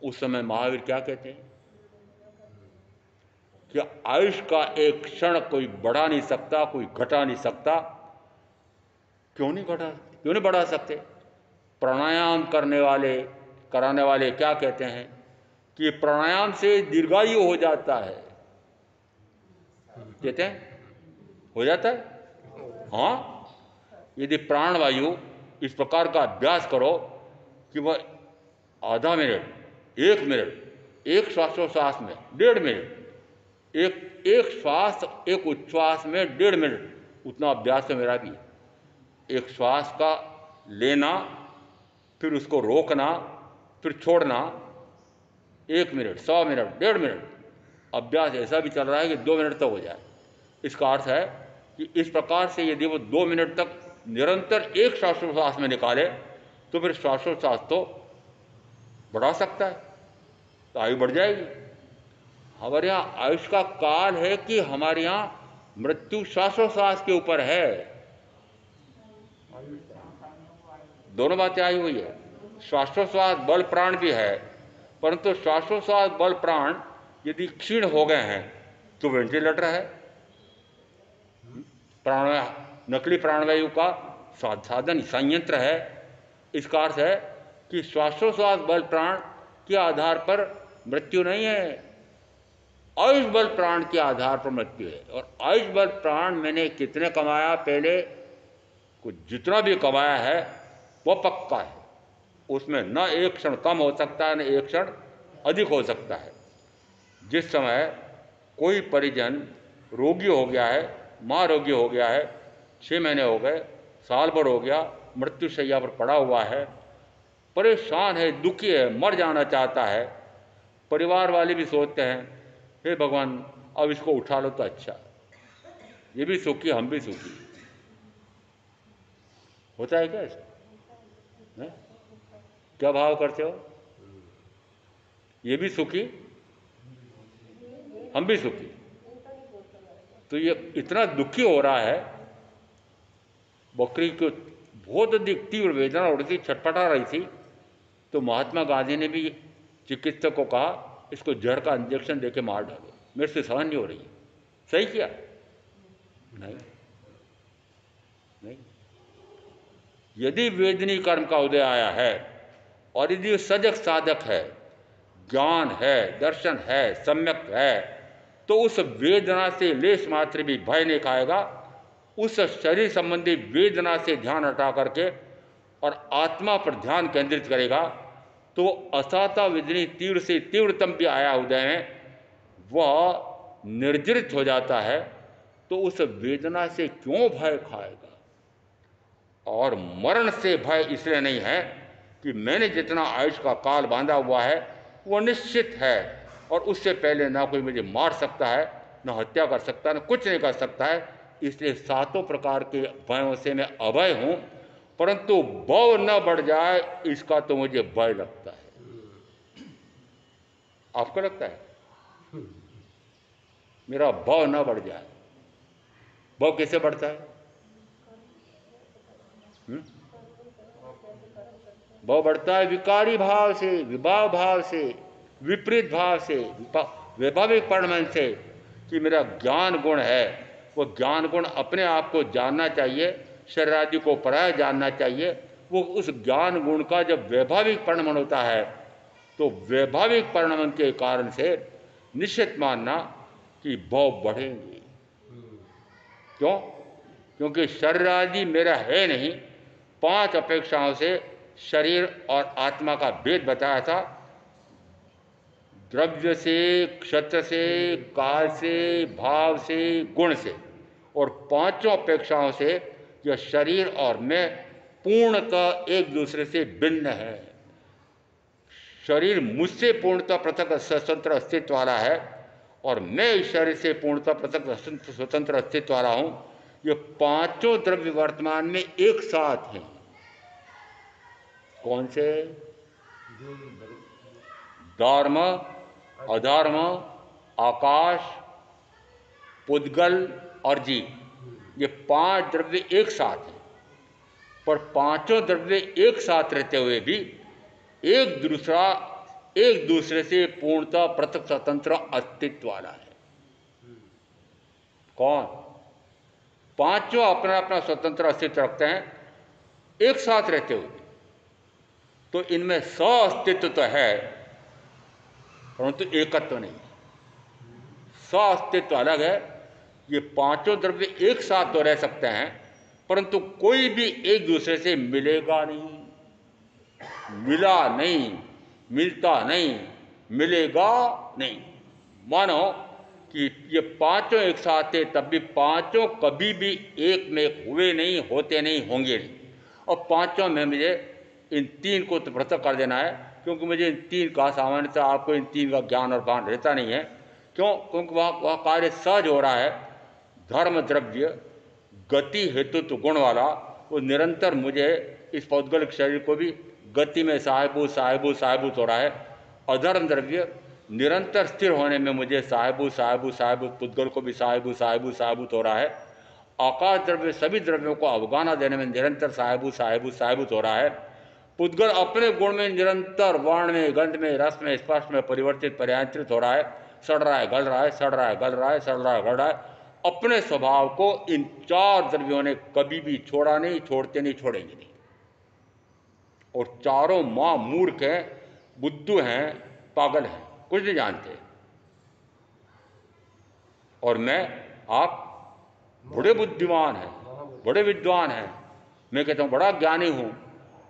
उस समय महावीर क्या कहते हैं कि आयुष का एक क्षण कोई बढ़ा नहीं सकता, कोई घटा नहीं सकता। क्यों नहीं बढ़ा सकते? प्राणायाम कराने वाले क्या कहते हैं कि प्राणायाम से दीर्घायु हो जाता है। कहते हैं हो जाता है। हाँ, यदि प्राणवायु इस प्रकार का अभ्यास करो कि वह आधा मिनट, 1 मिनट एक श्वासोच्छ्वास में 1.5 मिनट, एक श्वास एक उच्छ्वास में 1.5 मिनट, उतना अभ्यास तो मेरा भी है। एक श्वास का लेना, फिर उसको रोकना, फिर छोड़ना, 1 मिनट, 100 मिनट, 1.5 मिनट, अभ्यास ऐसा भी चल रहा है कि 2 मिनट तक हो जाए। इसका अर्थ है कि इस प्रकार से यदि वो 2 मिनट तक निरंतर एक श्वासोच्छ्वास में निकाले तो फिर श्वासोच्छ्वास तो बढ़ा सकता है, तो आयु बढ़ जाएगी। हमारे यहाँ आयुष का काल है कि हमारे यहाँ मृत्यु श्वासोच्छ्वास के ऊपर है। दोनों बातें आई हुई है। श्वासोच्छ्वास बल प्राण भी है, परंतु श्वासोच्छ्वास बल प्राण यदि क्षीण हो गए हैं तो वेंटिलेटर है। प्राण नकली प्राणवायु का साधन संयंत्र है। इसका अर्थ है कि श्वासोच्छ्वास बल प्राण के आधार पर मृत्यु नहीं है, आयुष बल प्राण के आधार पर मृत्यु है। और आयुष बल प्राण मैंने कितने कमाया पहले, कुछ जितना भी कमाया है वो पक्का है, उसमें न एक क्षण कम हो सकता है न एक क्षण अधिक हो सकता है। जिस समय कोई परिजन रोगी हो गया है, माँ रोगी हो गया है, 6 महीने हो गए, साल भर हो गया, मृत्यु शैया पर पड़ा हुआ है, परेशान है, दुखी है, मर जाना चाहता है, परिवार वाले भी सोचते हैं हे भगवान अब इसको उठा लो तो अच्छा, ये भी सुखी हम भी सुखी। होता है क्या ऐसा? क्या भाव करते हो? ये भी सुखी हम भी सुखी। तो ये इतना दुखी हो रहा है, बकरी को बहुत अधिक तीव्र वेदना हो रही थी, छटपटा रही थी, तो महात्मा गांधी ने भी चिकित्सक को कहा इसको जहर का इंजेक्शन देके मार डालो, मेरे से सहन नहीं हो रही। सही किया? नहीं, नहीं। यदि वेदनी कर्म का उदय आया है और यदि सजग साधक है, ज्ञान है, दर्शन है, सम्यक है, तो उस वेदना से लेश मात्र भी भय नहीं खाएगा। उस शरीर संबंधी वेदना से ध्यान हटा करके और आत्मा पर ध्यान केंद्रित करेगा तो असाता वेदनी तीव्र से तीव्रतम भी आया उदय में वह निर्जरित हो जाता है। तो उस वेदना से क्यों भय खाएगा? और मरण से भय इसलिए नहीं है कि मैंने जितना आयुष का काल बांधा हुआ है वो निश्चित है और उससे पहले ना कोई मुझे मार सकता है, ना हत्या कर सकता है, ना कुछ नहीं कर सकता है। इसलिए 7 प्रकार के भयों से मैं अभय हूं, परंतु भव न बढ़ जाए इसका तो मुझे भय लगता है। आपको लगता है? मेरा भव न बढ़ जाए। भव कैसे बढ़ता है? भव बढ़ता है विकारी भाव से, विभाव भाव से, विपरीत भाव से, वैभाविक परिणमन से कि मेरा ज्ञान गुण है, वो ज्ञान गुण अपने आप को जानना चाहिए, शरीर आदि को पराया जानना चाहिए। वो उस ज्ञान गुण का जब वैभाविक परिणमन होता है तो वैभाविक परिणमन के कारण से निश्चित मानना कि भव बढ़ेंगे। क्यों? क्योंकि शरीर आदि मेरा है नहीं। 5 अपेक्षाओं से शरीर और आत्मा का भेद बताया था, द्रव्य से, क्षत्र से, काल से, भाव से, गुण से, और 5 अपेक्षाओं से यह शरीर और मैं पूर्णतः एक दूसरे से भिन्न है। शरीर मुझसे पूर्णतः पृथक स्वतंत्र अस्तित्व वाला है और मैं इस शरीर से पूर्णतः पृथक स्वतंत्र अस्तित्व वाला हूं। ये 5 द्रव्य वर्तमान में एक साथ हैं। कौन से? धर्म, अधर्म, आकाश, पुद्गल और जीव, ये 5 द्रव्य एक साथ हैं। पर 5 द्रव्य एक साथ रहते हुए भी एक दूसरे से पूर्णतः पृथक स्वतंत्र अस्तित्व वाला है। कौन? 5 अपना अपना स्वतंत्र अस्तित्व रखते हैं एक साथ रहते हुए, तो इनमें अस्तित्व तो है परंतु एकत्व नहीं। अस्तित्व अलग है। ये 5 द्रव्य एक साथ तो रह सकते हैं परंतु कोई भी एक दूसरे से मिलेगा नहीं, मिला नहीं, मिलता नहीं, मिलेगा नहीं। मानो कि ये पांचों एक साथ थे, तब भी पांचों कभी भी एक में हुए नहीं, होते नहीं, होंगे नहीं। और पांचों में मुझे इन तीन को तो पृथक कर देना है, क्योंकि मुझे इन तीन का सामान्यतः आपको इन तीन का ज्ञान और भान रहता नहीं है। क्यों? क्योंकि वह कार्य सहज हो रहा है। धर्म द्रव्य गति हेतुत्व गुण वाला वो निरंतर मुझे इस पौद्गलिक शरीर को भी गति में साहेबूत साहेबूत साहेबूत हो रहा है। अधर्म द्रव्य निरंतर स्थिर होने में मुझे साहेबूत साहेबूत साहेबूत पुद्गल को भी साहेबूत साहेबूत साहेबूत हो रहा है। आकाश द्रव्य सभी द्रव्यों को अवगाना देने में निरंतर साहेबूत साहेबूत साहेबूत हो रहा है। पुद्गल अपने गुण में निरंतर वर्ण में, गंध में, रस में, स्पर्श में परिवर्तित पर्यांतरित हो रहा है। सड़ रहा है, गल रहा है, सड़ रहा है, गल रहा है, सड़ रहा है, गल रहा है। अपने स्वभाव को इन चार द्रव्यों ने कभी भी छोड़ा नहीं, छोड़ते नहीं, छोड़ेंगे नहीं। और चारों मां मूर्ख हैं, बुद्धू हैं, पागल हैं, कुछ नहीं जानते। और मैं, आप बड़े बुद्धिमान हैं, बड़े विद्वान हैं, मैं कहता हूं बड़ा ज्ञानी हूं।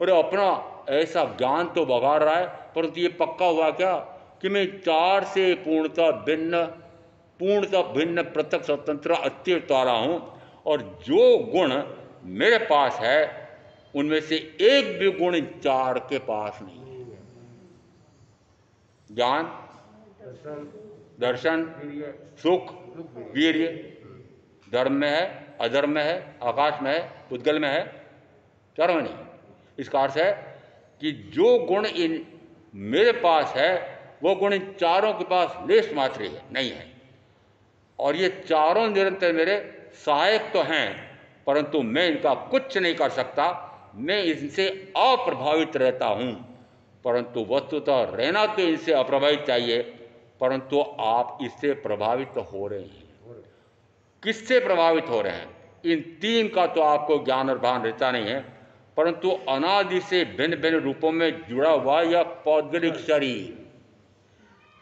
और अपना ऐसा ज्ञान तो बघाड़ रहा है, परंतु ये पक्का हुआ क्या कि मैं चार से पूर्णतः भिन्न, पृथक, स्वतंत्र, अस्तित्व वाला हूं। और जो गुण मेरे पास है उनमें से एक भी गुण इन चार के पास नहीं है। ज्ञान, दर्शन, सुख, वीर्य, धर्म में है, अधर्म में है, आकाश में है, पुद्गल में है, चारों में नहीं। इसका अर्थ है कि जो गुण इन मेरे पास है वो गुण इन चारों के पास लेश मात्र है, नहीं है। और ये चारों निरंतर मेरे सहायक तो हैं, परंतु मैं इनका कुछ नहीं कर सकता। मैं इनसे अप्रभावित रहता हूं, परंतु वस्तुतः रहना तो इनसे अप्रभावित चाहिए, परंतु आप इससे प्रभावित हो रहे हैं। किससे प्रभावित हो रहे हैं? इन तीन का तो आपको ज्ञान और भान रहता नहीं है, परंतु अनादि से भिन्न भिन्न रूपों में जुड़ा हुआ यह पौद्गलिक शरीर,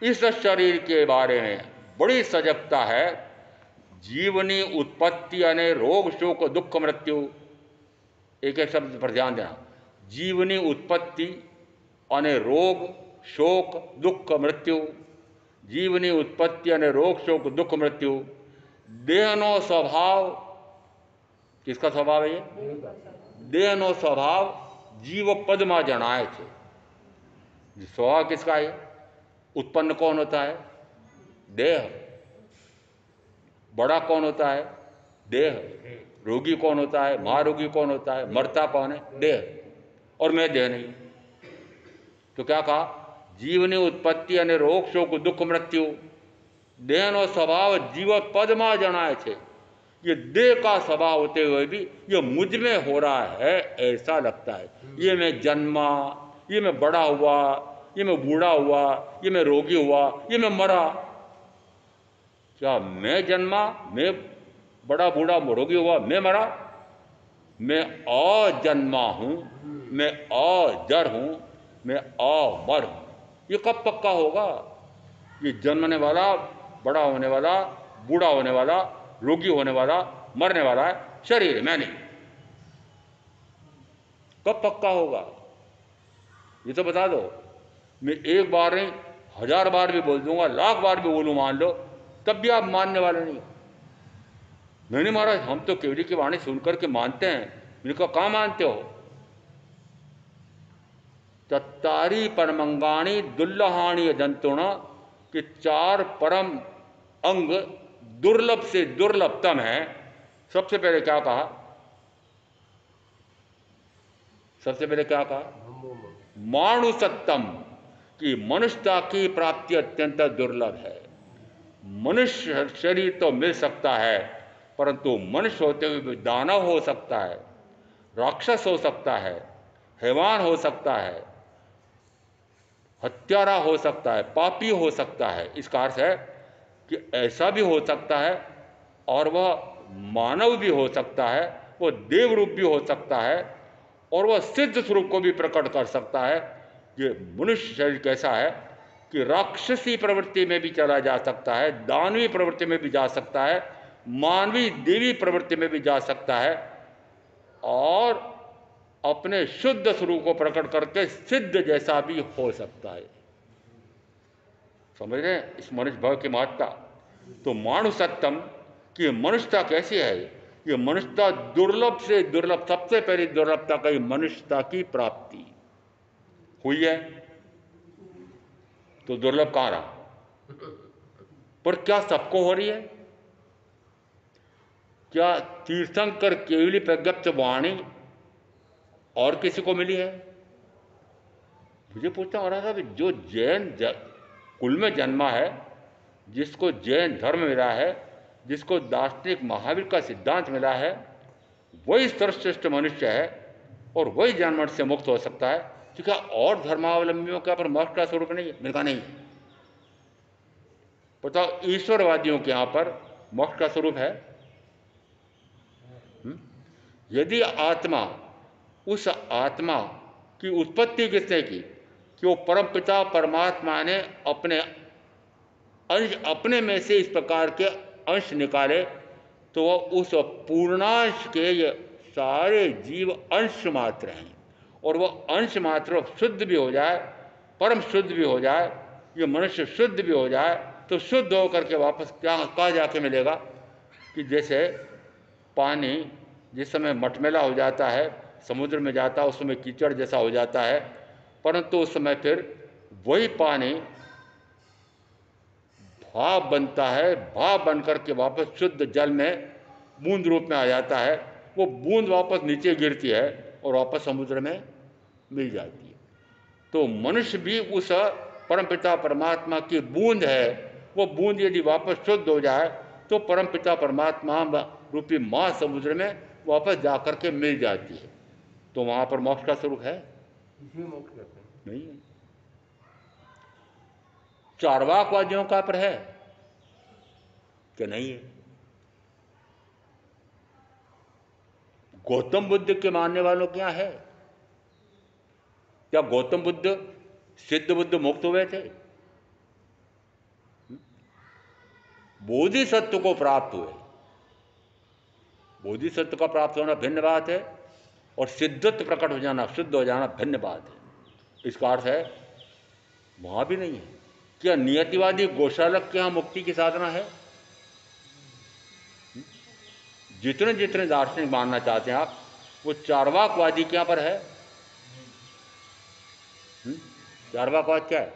इस शरीर के बारे में बड़ी सजगता है। जीवनी उत्पत्ति यानी रोग शोक दुख मृत्यु, एक एक शब्द पर ध्यान देना। जीवनी उत्पत्ति यानी रोग शोक दुख मृत्यु, जीवनी उत्पत्ति यानी रोग शोक दुख मृत्यु। देहनो स्वभाव, किसका स्वभाव है ये? देहनो स्वभाव जीव पद्मा जनाए थे। स्वभाव किसका है? उत्पन्न कौन होता है? देह। बड़ा कौन होता है? देह। रोगी कौन होता है? महारोगी कौन होता है? मरता कौन है? देह। और मैं देह नहीं। तो क्या कहा? जीवनी उत्पत्ति यानी रोग शोक दुख मृत्यु, देहनो स्वभाव जीव पद्मा जनाए थे। ये देह का स्वभाव होते हुए भी ये मुझ में हो रहा है ऐसा लगता है। ये मैं जन्मा, ये मैं बड़ा हुआ, ये मैं बूढ़ा हुआ, ये मैं रोगी हुआ, ये मैं मरा। क्या मैं जन्मा, मैं बड़ा बूढ़ा रोगी हुआ, मैं मरा? मैं अजन्मा हूं, मैं अजर हूं, मैं अमर हूं। ये कब पक्का होगा? ये जन्मने वाला, बड़ा होने वाला, बूढ़ा होने वाला, रोगी होने वाला, मरने वाला है शरीर, मैं नहीं। कब पक्का होगा ये तो बता दो। मैं एक बार नहीं 1000 बार भी बोल दूंगा, 1,00,000 बार भी बोलूं, मान लो, तब भी आप मानने वाले नहीं। नहीं महाराज, हम तो केवली की वाणी सुनकर के मानते हैं। मैंने कहा कहाँ मानते हो? चत्तारी परमंगाणी दुर्लहाणी जंतुण, के 4 परम अंग दुर्लभ से दुर्लभतम है। सबसे पहले क्या कहा? सबसे पहले क्या कहा? मानुषत्तम, कि मनुष्यता की प्राप्ति अत्यंत दुर्लभ है। मनुष्य शरीर तो मिल सकता है, परंतु मनुष्य होते हुए भी दानव हो सकता है, राक्षस हो सकता है, हैवान हो सकता है, हत्यारा हो सकता है, पापी हो सकता है। इसका अर्थ है कि ऐसा भी हो सकता है और वह मानव भी हो सकता है, वह देव रूप भी हो सकता है, और वह सिद्ध स्वरूप को भी प्रकट कर सकता है। ये मनुष्य शरीर कैसा है कि राक्षसी प्रवृत्ति में भी चला जा सकता है, दानवी प्रवृत्ति में भी जा सकता है, मानवी देवी प्रवृत्ति में भी जा सकता है, और अपने शुद्ध स्वरूप को प्रकट करके सिद्ध जैसा भी हो सकता है। समझ रहे हैं इस मनुष्य भाव की महत्ता। तो मानुषत्तम कि मनुष्यता कैसी है, ये मनुष्यता दुर्लभ से दुर्लभ, सबसे पहली दुर्लभता का ही मनुष्यता की प्राप्ति हुई है। तो दुर्लभ कहाँ रहा, पर क्या सबको हो रही है? क्या तीर्थंकर केवली प्रज्ञप्त वाणी और किसी को मिली है? मुझे पूछना हो रहा था कि जो जैन कुल में जन्मा है, जिसको जैन धर्म मिला है, जिसको दार्शनिक महावीर का सिद्धांत मिला है, वही सर्वश्रेष्ठ मनुष्य है और वही जन्म से मुक्त हो सकता है। तो क्या और धर्मावलंबियों के पर मोक्ष का स्वरूप नहीं है? मैंने कहा नहीं। बताओ ईश्वरवादियों के यहाँ पर मोक्ष का स्वरूप है? यदि आत्मा, उस आत्मा की उत्पत्ति किसने की कि वो परमपिता परमात्मा ने अपने अंश, अपने में से इस प्रकार के अंश निकाले, तो वह उस पूर्णांश के ये सारे जीव अंश मात्र हैं, और वह अंश मात्र शुद्ध भी हो जाए, परम शुद्ध भी हो जाए, ये मनुष्य शुद्ध भी हो जाए, तो शुद्ध होकर के वापस क्या कहाँ जाके मिलेगा कि जैसे पानी जिस समय मटमैला हो जाता है, समुद्र में जाता है, उस समय कीचड़ जैसा हो जाता है, परंतु उस समय फिर वही पानी भाप बनता है, भाप बनकर के वापस शुद्ध जल में बूंद रूप में आ जाता है। वो बूंद वापस नीचे गिरती है और वापस समुद्र में मिल जाती है। तो मनुष्य भी उस परमपिता परमात्मा की बूंद है। वो बूंद यदि वापस शुद्ध हो जाए तो परमपिता परमात्मा रूपी महासमुद्र में वापस जाकर के मिल जाती है। तो वहां पर मोक्ष का स्वरूप है? मोक्ष कहते हैं नहीं है। चार्वाकवादियों का पर है कि नहीं है? गौतम बुद्ध के मानने वालों के यहाँ है? क्या गौतम बुद्ध, सिद्ध बुद्ध मुक्त हुए थे? बोधिसत्व को प्राप्त हुए। बोधिसत्व का प्राप्त होना भिन्न बात है, और सिद्धत्व प्रकट हो जाना, शुद्ध हो जाना भिन्न बात है। इसका अर्थ है वहां भी नहीं है। क्या नियतिवादी गोशालक के यहां मुक्ति की साधना है? जितने जितने दार्शनिक मानना चाहते हैं आप, वो चार्वाकवादी के यहां पर है? चार्वाकवाद क्या है?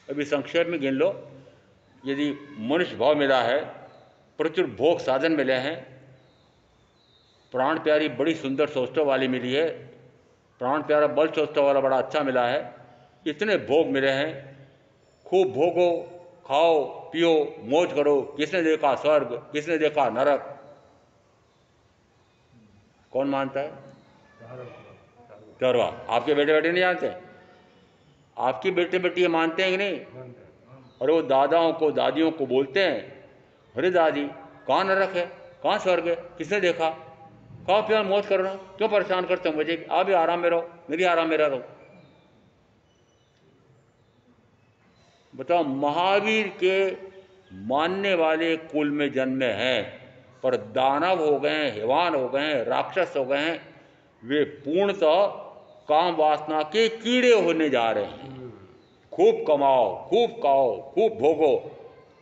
अभी संक्षेप में गिन लो। यदि मनुष्य भाव मिला है, प्रचुर भोग साधन मिले हैं, प्राण प्यारी बड़ी सुंदर सोचने वाली मिली है, प्राण प्यारा बल सोचने वाला बड़ा अच्छा मिला है, इतने भोग मिले हैं, खूब भोगो, खाओ पियो मौज करो। किसने देखा स्वर्ग, किसने देखा नरक? कौन मानता है? चरवा। आपके बेटे बेटे नहीं जानते? आपकी बेटे बेटी ये मानते हैं कि नहीं? अरे वो दादाओं को दादियों को बोलते हैं, अरे दादी कहाँ नरक है, कहाँ स्वर्ग है, किसने देखा? खाओ पियो मौज करो ना, क्यों परेशान करते हो मुझे? आप भी आराम में रहो, मैं भी आराम में रहो। बताओ, महावीर के मानने वाले कुल में जन्मे हैं, पर दानव हो गए हैं, हैवान हो गए हैं, राक्षस हो गए हैं, वे पूर्णतः काम वासना के कीड़े होने जा रहे हैं। खूब कमाओ, खूब खाओ, खूब भोगो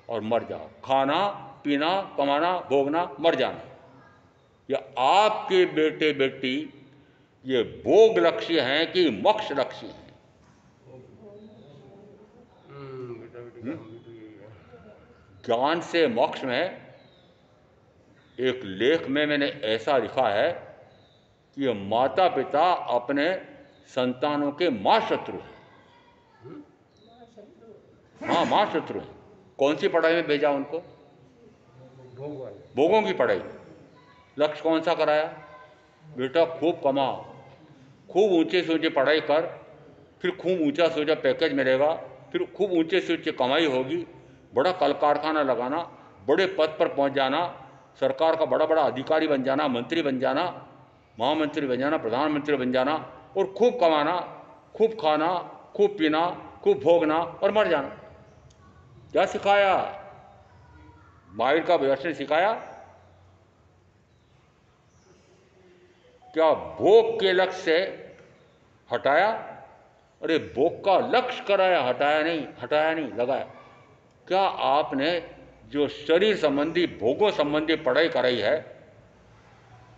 और मर जाओ। खाना पीना कमाना भोगना मर जाना, यह आपके बेटे बेटी ये भोग लक्ष्य हैं कि मोक्ष लक्ष्य हैं? ज्ञान से मोक्ष में एक लेख में मैंने ऐसा लिखा है कि माता पिता अपने संतानों के मां शत्रु हैं। हाँ, मां शत्रु हैं। कौन सी पढ़ाई में भेजा उनको? भोगों की पढ़ाई। लक्ष्य कौन सा कराया? बेटा खूब कमा, खूब ऊंचे से ऊंचे पढ़ाई कर, फिर खूब ऊंचा से ऊंचा पैकेज मिलेगा, फिर खूब ऊंचे से ऊंचे कमाई होगी, बड़ा कल कारखाना लगाना, बड़े पद पर पहुंच जाना, सरकार का बड़ा बड़ा अधिकारी बन जाना, मंत्री बन जाना, महामंत्री बन जाना, प्रधानमंत्री बन जाना, और खूब कमाना, खूब खाना, खूब पीना, खूब भोगना और मर जाना। क्या सिखाया? महावीर का दर्शन सिखाया? क्या भोग के लक्ष्य से हटाया? अरे भोग का लक्ष्य कराया, हटाया नहीं, हटाया नहीं, लगाया। क्या आपने जो शरीर संबंधी भोगों संबंधी पढ़ाई कराई है,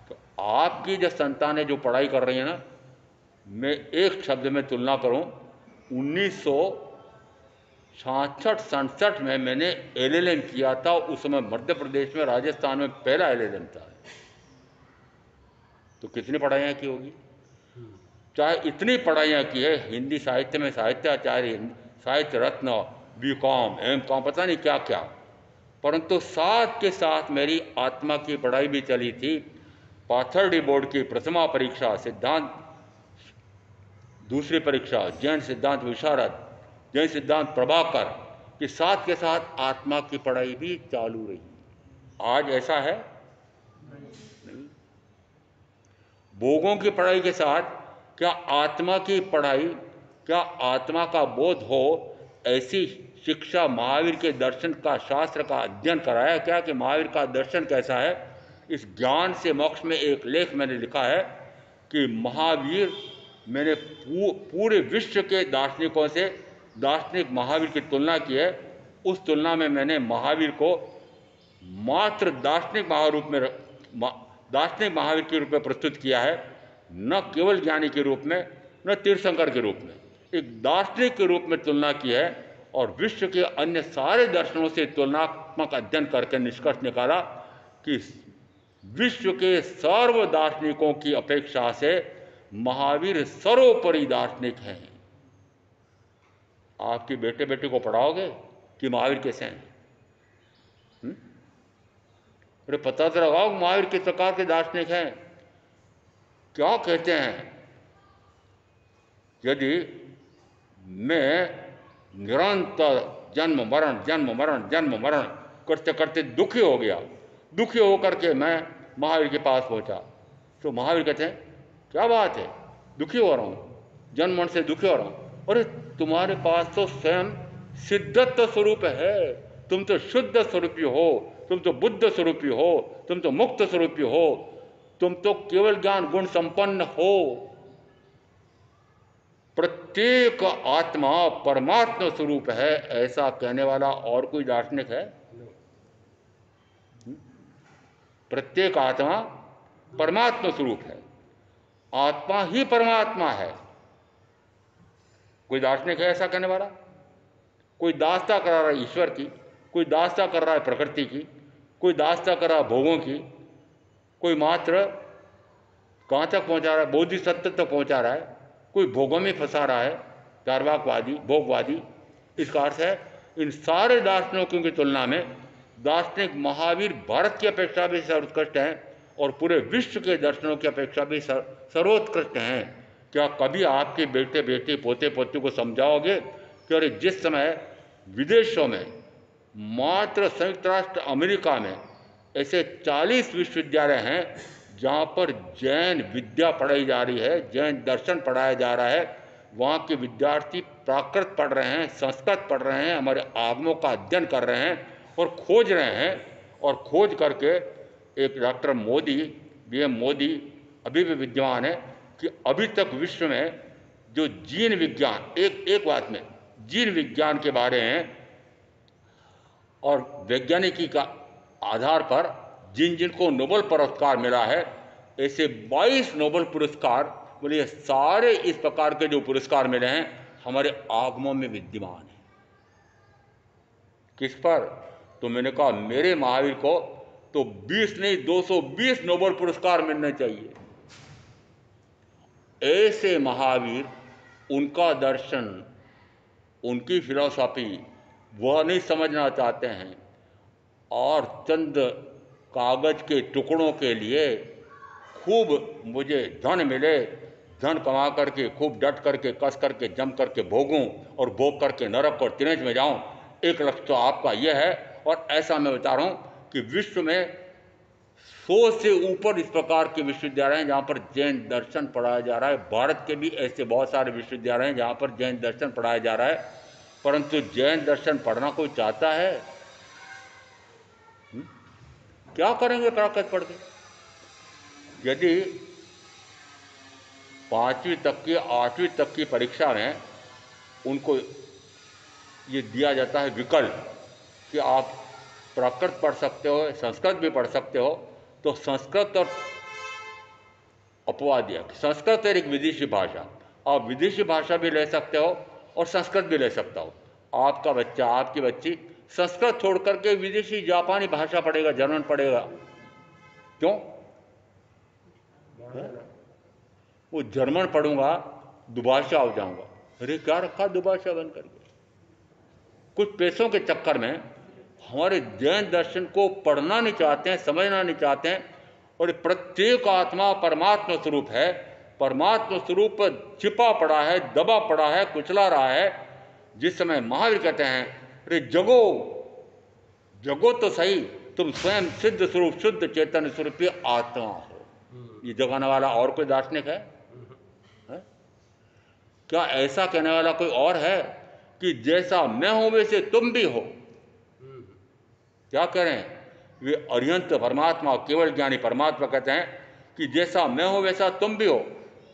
तो आपकी जो संतानें जो पढ़ाई कर रही है ना, मैं एक शब्द में तुलना करूं, 1966-67 में मैंने एलएलएम किया था। उस समय मध्य प्रदेश में, राजस्थान में पहला एलएलएम था। तो कितनी पढ़ाइयाँ की होगी? चाहे इतनी पढ़ाइयाँ की है, हिंदी साहित्य में साहित्याचार्य, साहित्य रत्न, बीकॉम, एमकॉम, पता नहीं क्या क्या, परंतु साथ के साथ मेरी आत्मा की पढ़ाई भी चली थी। पाथर्डी बोर्ड की प्रथमा परीक्षा, सिद्धांत दूसरी परीक्षा, जैन सिद्धांत विशारद, जैन सिद्धांत प्रभाकर के साथ आत्मा की पढ़ाई भी चालू रही। आज ऐसा है नहीं। भोगों की पढ़ाई के साथ क्या आत्मा की पढ़ाई, क्या आत्मा का बोध हो, ऐसी शिक्षा महावीर के दर्शन का, शास्त्र का अध्ययन कराया क्या कि महावीर का दर्शन कैसा है? इस ज्ञान से मोक्ष में एक लेख मैंने लिखा है कि महावीर, मैंने पूरे विश्व के दार्शनिकों से दार्शनिक महावीर की तुलना की है। उस तुलना में मैंने महावीर को मात्र दार्शनिक महावीर के रूप में प्रस्तुत किया है, न केवल ज्ञानी के रूप में, न तीर्थंकर के रूप में, एक दार्शनिक के रूप में तुलना की है। और विश्व के अन्य सारे दर्शनों से तुलनात्मक अध्ययन करके निष्कर्ष निकाला कि विश्व के सर्व दार्शनिकों की अपेक्षा से महावीर सर्वोपरि दार्शनिक हैं। आपके बेटे बेटे को पढ़ाओगे कि महावीर कैसे हैं? अरे पता तो लगाओ महावीर किस प्रकार के दार्शनिक हैं। क्या कहते हैं? यदि मैं निरंतर जन्म मरण करते करते दुखी हो गया, दुखी होकर के मैं महावीर के पास पहुंचा, तो महावीर कहते हैं क्या बात है, दुखी हो रहा हूँ, जन्म मरण से दुखी हो रहा हूँ। अरे तुम्हारे पास तो स्वयं सिद्धत्व स्वरूप है, तुम तो शुद्ध स्वरूपी हो, तुम तो बुद्ध स्वरूपी हो, तुम तो मुक्त स्वरूपी हो, तुम तो केवल ज्ञान गुण संपन्न हो। प्रत्येक आत्मा परमात्मा स्वरूप है, ऐसा कहने वाला और कोई दार्शनिक है? प्रत्येक आत्मा परमात्मा स्वरूप है, आत्मा ही परमात्मा है। कोई दार्शनिक है ऐसा कहने वाला? कोई दास्ता करा रहा है ईश्वर की, कोई दास्ता कर रहा है प्रकृति की, कोई दास्ता कर रहा है भोगों की, कोई मात्र कहाँ तक पहुँचा रहा है, बोधिसत्व तक पहुँचा रहा है, कोई भोगों में फंसा रहा है, चार्वाकवादी, भोगवादी। इसका अर्थ है इन सारे दार्शनिकों की तुलना में दार्शनिक महावीर भारत की अपेक्षा भी सर्वोत्कृष्ट हैं और पूरे विश्व के दर्शनों की अपेक्षा भी सर्वोत्कृष्ट हैं। क्या कभी आपके बेटे बेटे पोते पोते को समझाओगे कि अरे जिस समय विदेशों में, मात्र संयुक्त राष्ट्र अमेरिका में ऐसे 40 विश्वविद्यालय हैं जहाँ पर जैन विद्या पढ़ाई जा रही है, जैन दर्शन पढ़ाया जा रहा है, वहाँ के विद्यार्थी प्राकृत पढ़ रहे हैं, संस्कृत पढ़ रहे हैं, हमारे आगमों का अध्ययन कर रहे हैं और खोज रहे हैं। और खोज करके एक डॉक्टर मोदी, बीएम मोदी अभी भी विद्यमान है कि अभी तक विश्व में जो जीन विज्ञान, एक बात में जीन विज्ञान के बारे में और वैज्ञानिकी का आधार पर जिनको नोबेल पुरस्कार मिला है, ऐसे 22 नोबेल पुरस्कार, बोलिए सारे इस प्रकार के जो पुरस्कार मिले हैं हमारे आगमों में विद्यमान है। किस पर? तो मैंने कहा मेरे महावीर को तो 20 नहीं 220 नोबेल पुरस्कार मिलने चाहिए। ऐसे महावीर, उनका दर्शन, उनकी फिलॉसफी वह नहीं समझना चाहते हैं और चंद कागज के टुकड़ों के लिए खूब मुझे धन मिले, धन कमा करके खूब डट करके कस करके जम करके भोगूं और भोग करके नरक और तिरंज में जाऊं, एक लक्ष्य तो आपका यह है। और ऐसा मैं बता रहा हूं कि विश्व में 100 से ऊपर इस प्रकार के विश्वविद्यालय हैं जहाँ पर जैन दर्शन पढ़ाया जा रहा है। भारत के भी ऐसे बहुत सारे विश्वविद्यालय हैं जहाँ पर जैन दर्शन पढ़ाया जा रहा है, परंतु जैन दर्शन पढ़ना कोई चाहता है? क्या करेंगे प्राकृत पढ़ के? यदि 5वीं तक की 8वीं तक की परीक्षा में उनको ये दिया जाता है विकल्प कि आप प्राकृत पढ़ सकते हो, संस्कृत भी पढ़ सकते हो, तो संस्कृत और अपवाद दिया कि संस्कृत है एक विदेशी भाषा, आप विदेशी भाषा भी ले सकते हो और संस्कृत भी ले सकता हो। आपका बच्चा, आपकी बच्ची संस्कृत छोड़ करके विदेशी जापानी भाषा पढ़ेगा, जर्मन पढ़ेगा, क्यों? वो जर्मन पढ़ूंगा, दुभाषा हो जाऊंगा। अरे क्या रखा दुभाषा बन करके? कुछ पैसों के चक्कर में हमारे जैन दर्शन को पढ़ना नहीं चाहते हैं, समझना नहीं चाहते हैं। और प्रत्येक आत्मा परमात्मा स्वरूप है, परमात्मा स्वरूप छिपा पड़ा है, दबा पड़ा है, कुचला रहा है। जिस समय महावीर कहते हैं अरे जगो, जगो तो सही, तुम स्वयं सिद्ध स्वरूप शुद्ध चैतन्य स्वरूपी आत्मा हो। ये जगाने वाला और कोई दार्शनिक है? क्या ऐसा कहने वाला कोई और है कि जैसा मैं हूं वैसे तुम भी हो? क्या कह रहे हैं वे? अरिहंत परमात्मा, केवल ज्ञानी परमात्मा कहते हैं कि जैसा मैं हूं वैसा तुम भी हो।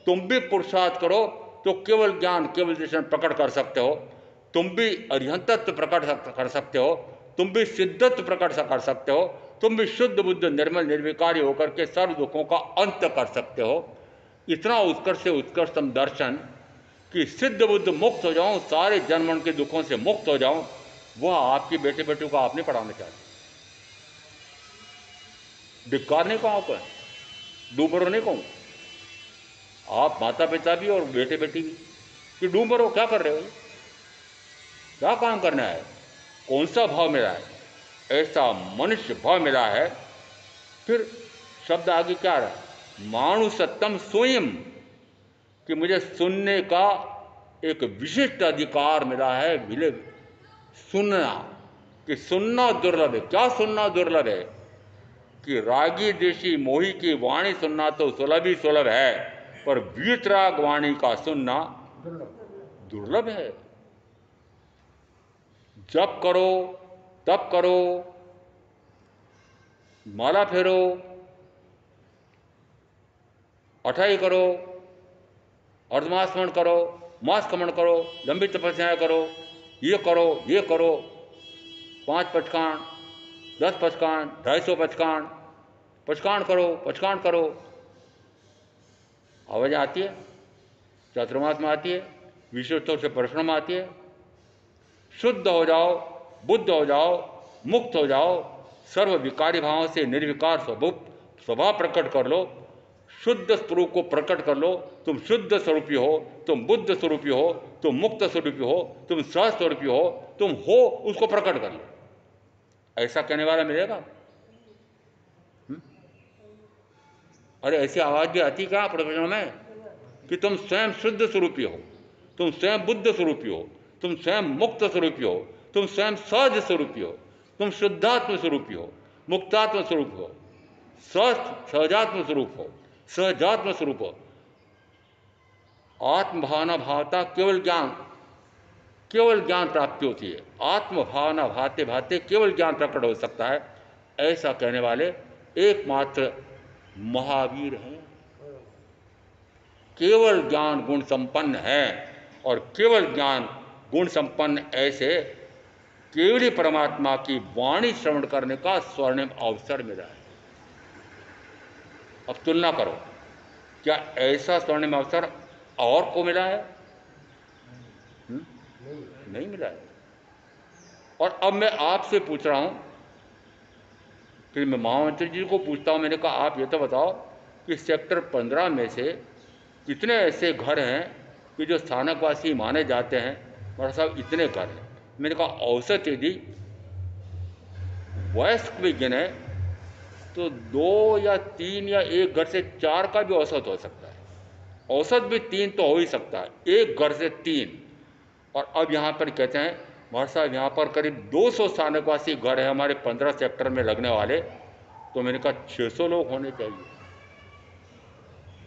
तुम भी पुरुषार्थ करो तो केवल ज्ञान, केवल दर्शन प्रकट कर सकते हो। तुम भी अरिहंतत्व प्रकट कर सकते हो, तुम भी सिद्धत्व प्रकट कर सकते हो, तुम भी शुद्ध बुद्ध निर्मल निर्विकारी होकर के सर्व दुखों का अंत कर सकते हो। इतना उत्कर्ष से उत्कृष्टतम दर्शन कि सिद्ध बुद्ध मुक्त हो जाऊं, सारे जन्म के दुखों से मुक्त हो जाऊं, वह आपकी बेटे बेटियों को आप नहीं पढ़ाना चाहते। धिक्कार नहीं कहूं, आपको डूबरो नहीं कहूं, आप माता पिता भी और बेटे बेटी भी कि डूबरो क्या कर रहे हो, क्या काम करना है, कौन सा भाव मिला है? ऐसा मनुष्य भाव मिला है। फिर शब्द आगे क्या रहा? मानुषत्तम स्वयं, कि मुझे सुनने का एक विशिष्ट अधिकार मिला है। मिले सुनना, कि सुनना दुर्लभ है। क्या सुनना दुर्लभ है? कि रागी देशी मोही की वाणी सुनना तो सुलभ ही सुलभ है, पर वीतराग वाणी का सुनना दुर्लभ है। जप करो, तप करो, माला फेरो, अठाई करो, अर्धमास्मरण करो, मास कमण करो, लंबी तपस्याएं करो, ये करो, ये करो, 5 पचकान, 10 पचकान, 250 पचकान, पचकान करो, पचकान करो। आवाज आती है, चातुर्मास में आती है, विश्वोत्सव से परिश्रम आती है। शुद्ध हो जाओ, बुद्ध हो जाओ, मुक्त हो जाओ, सर्व विकारी भावों से निर्विकार स्वभाव प्रकट कर लो, शुद्ध स्वरूप को प्रकट कर लो। तुम शुद्ध स्वरूपी हो, तुम बुद्ध स्वरूपी हो, तुम मुक्त स्वरूपी हो, तुम सह स्वरूपी हो, तुम हो, उसको प्रकट कर लो। ऐसा कहने वाला मिलेगा? अरे ऐसी आवाज भी आती क्या प्रवचनों में कि तुम स्वयं शुद्ध स्वरूपी हो, तुम स्वयं बुद्ध स्वरूपी हो, तुम स्वयं मुक्त स्वरूपी हो, तुम स्वयं सहज स्वरूपी हो, तुम शुद्धात्म स्वरूपी हो, मुक्तात्म स्वरूप हो, सहजात्म स्वरूप हो, सहजात्म स्वरूप हो। आत्मभावना भावता केवल ज्ञान प्राप्ति होती है। आत्मभावना भाते भाते केवल ज्ञान प्रकट हो सकता है। ऐसा कहने वाले एकमात्र महावीर हैं। केवल ज्ञान गुण संपन्न है, और केवल ज्ञान गुण संपन्न ऐसे केवली परमात्मा की वाणी श्रवण करने का स्वर्णिम अवसर मिला है। अब तुलना करो, क्या ऐसा स्वर्णिम अवसर और को मिला है? नहीं मिला है। और अब मैं आपसे पूछ रहा हूं, फिर मैं महामंत्री जी को पूछता हूं, मैंने कहा आप ये तो बताओ कि सेक्टर 15 में से कितने ऐसे घर हैं कि जो स्थानकवासी माने जाते हैं? और साहब इतने घर हैं। मैंने कहा औसत यदि वयस्क भी गिने तो 2 या 3 या 1 घर से 4 का भी औसत हो सकता है। औसत भी 3 तो हो ही सकता है, 1 घर से 3। और अब यहाँ पर कहते हैं भाई साहब यहाँ पर करीब 200 स्थानकवासी घर है हमारे 15 सेक्टर में लगने वाले। तो मैंने कहा 600 लोग होने चाहिए।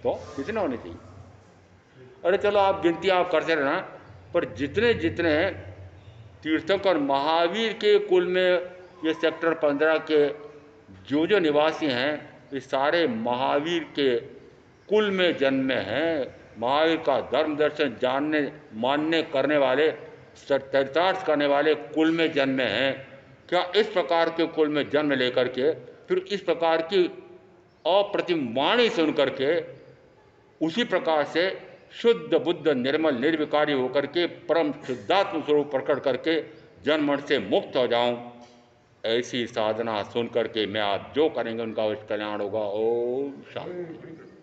तो कितने होने चाहिए? अरे चलो आप गिनती आप करते रहना, पर जितने जितने तीर्थंकर महावीर के कुल में ये सेक्टर 15 के जो निवासी हैं, ये सारे महावीर के कुल में जन्मे हैं। महावीर का धर्म दर्शन जानने मानने करने वाले, चरितार्थ करने वाले कुल में जन्मे हैं। क्या इस प्रकार के कुल में जन्म लेकर के फिर इस प्रकार की अप्रतिम वाणी सुन करके उसी प्रकार से शुद्ध बुद्ध निर्मल निर्विकारी होकर के परम शुद्धात्म स्वरूप प्रकट करके जन्म मरण से मुक्त हो जाऊं, ऐसी साधना सुन करके मैं आप जो करेंगे उनका अवश्य कल्याण होगा। ओम शांति।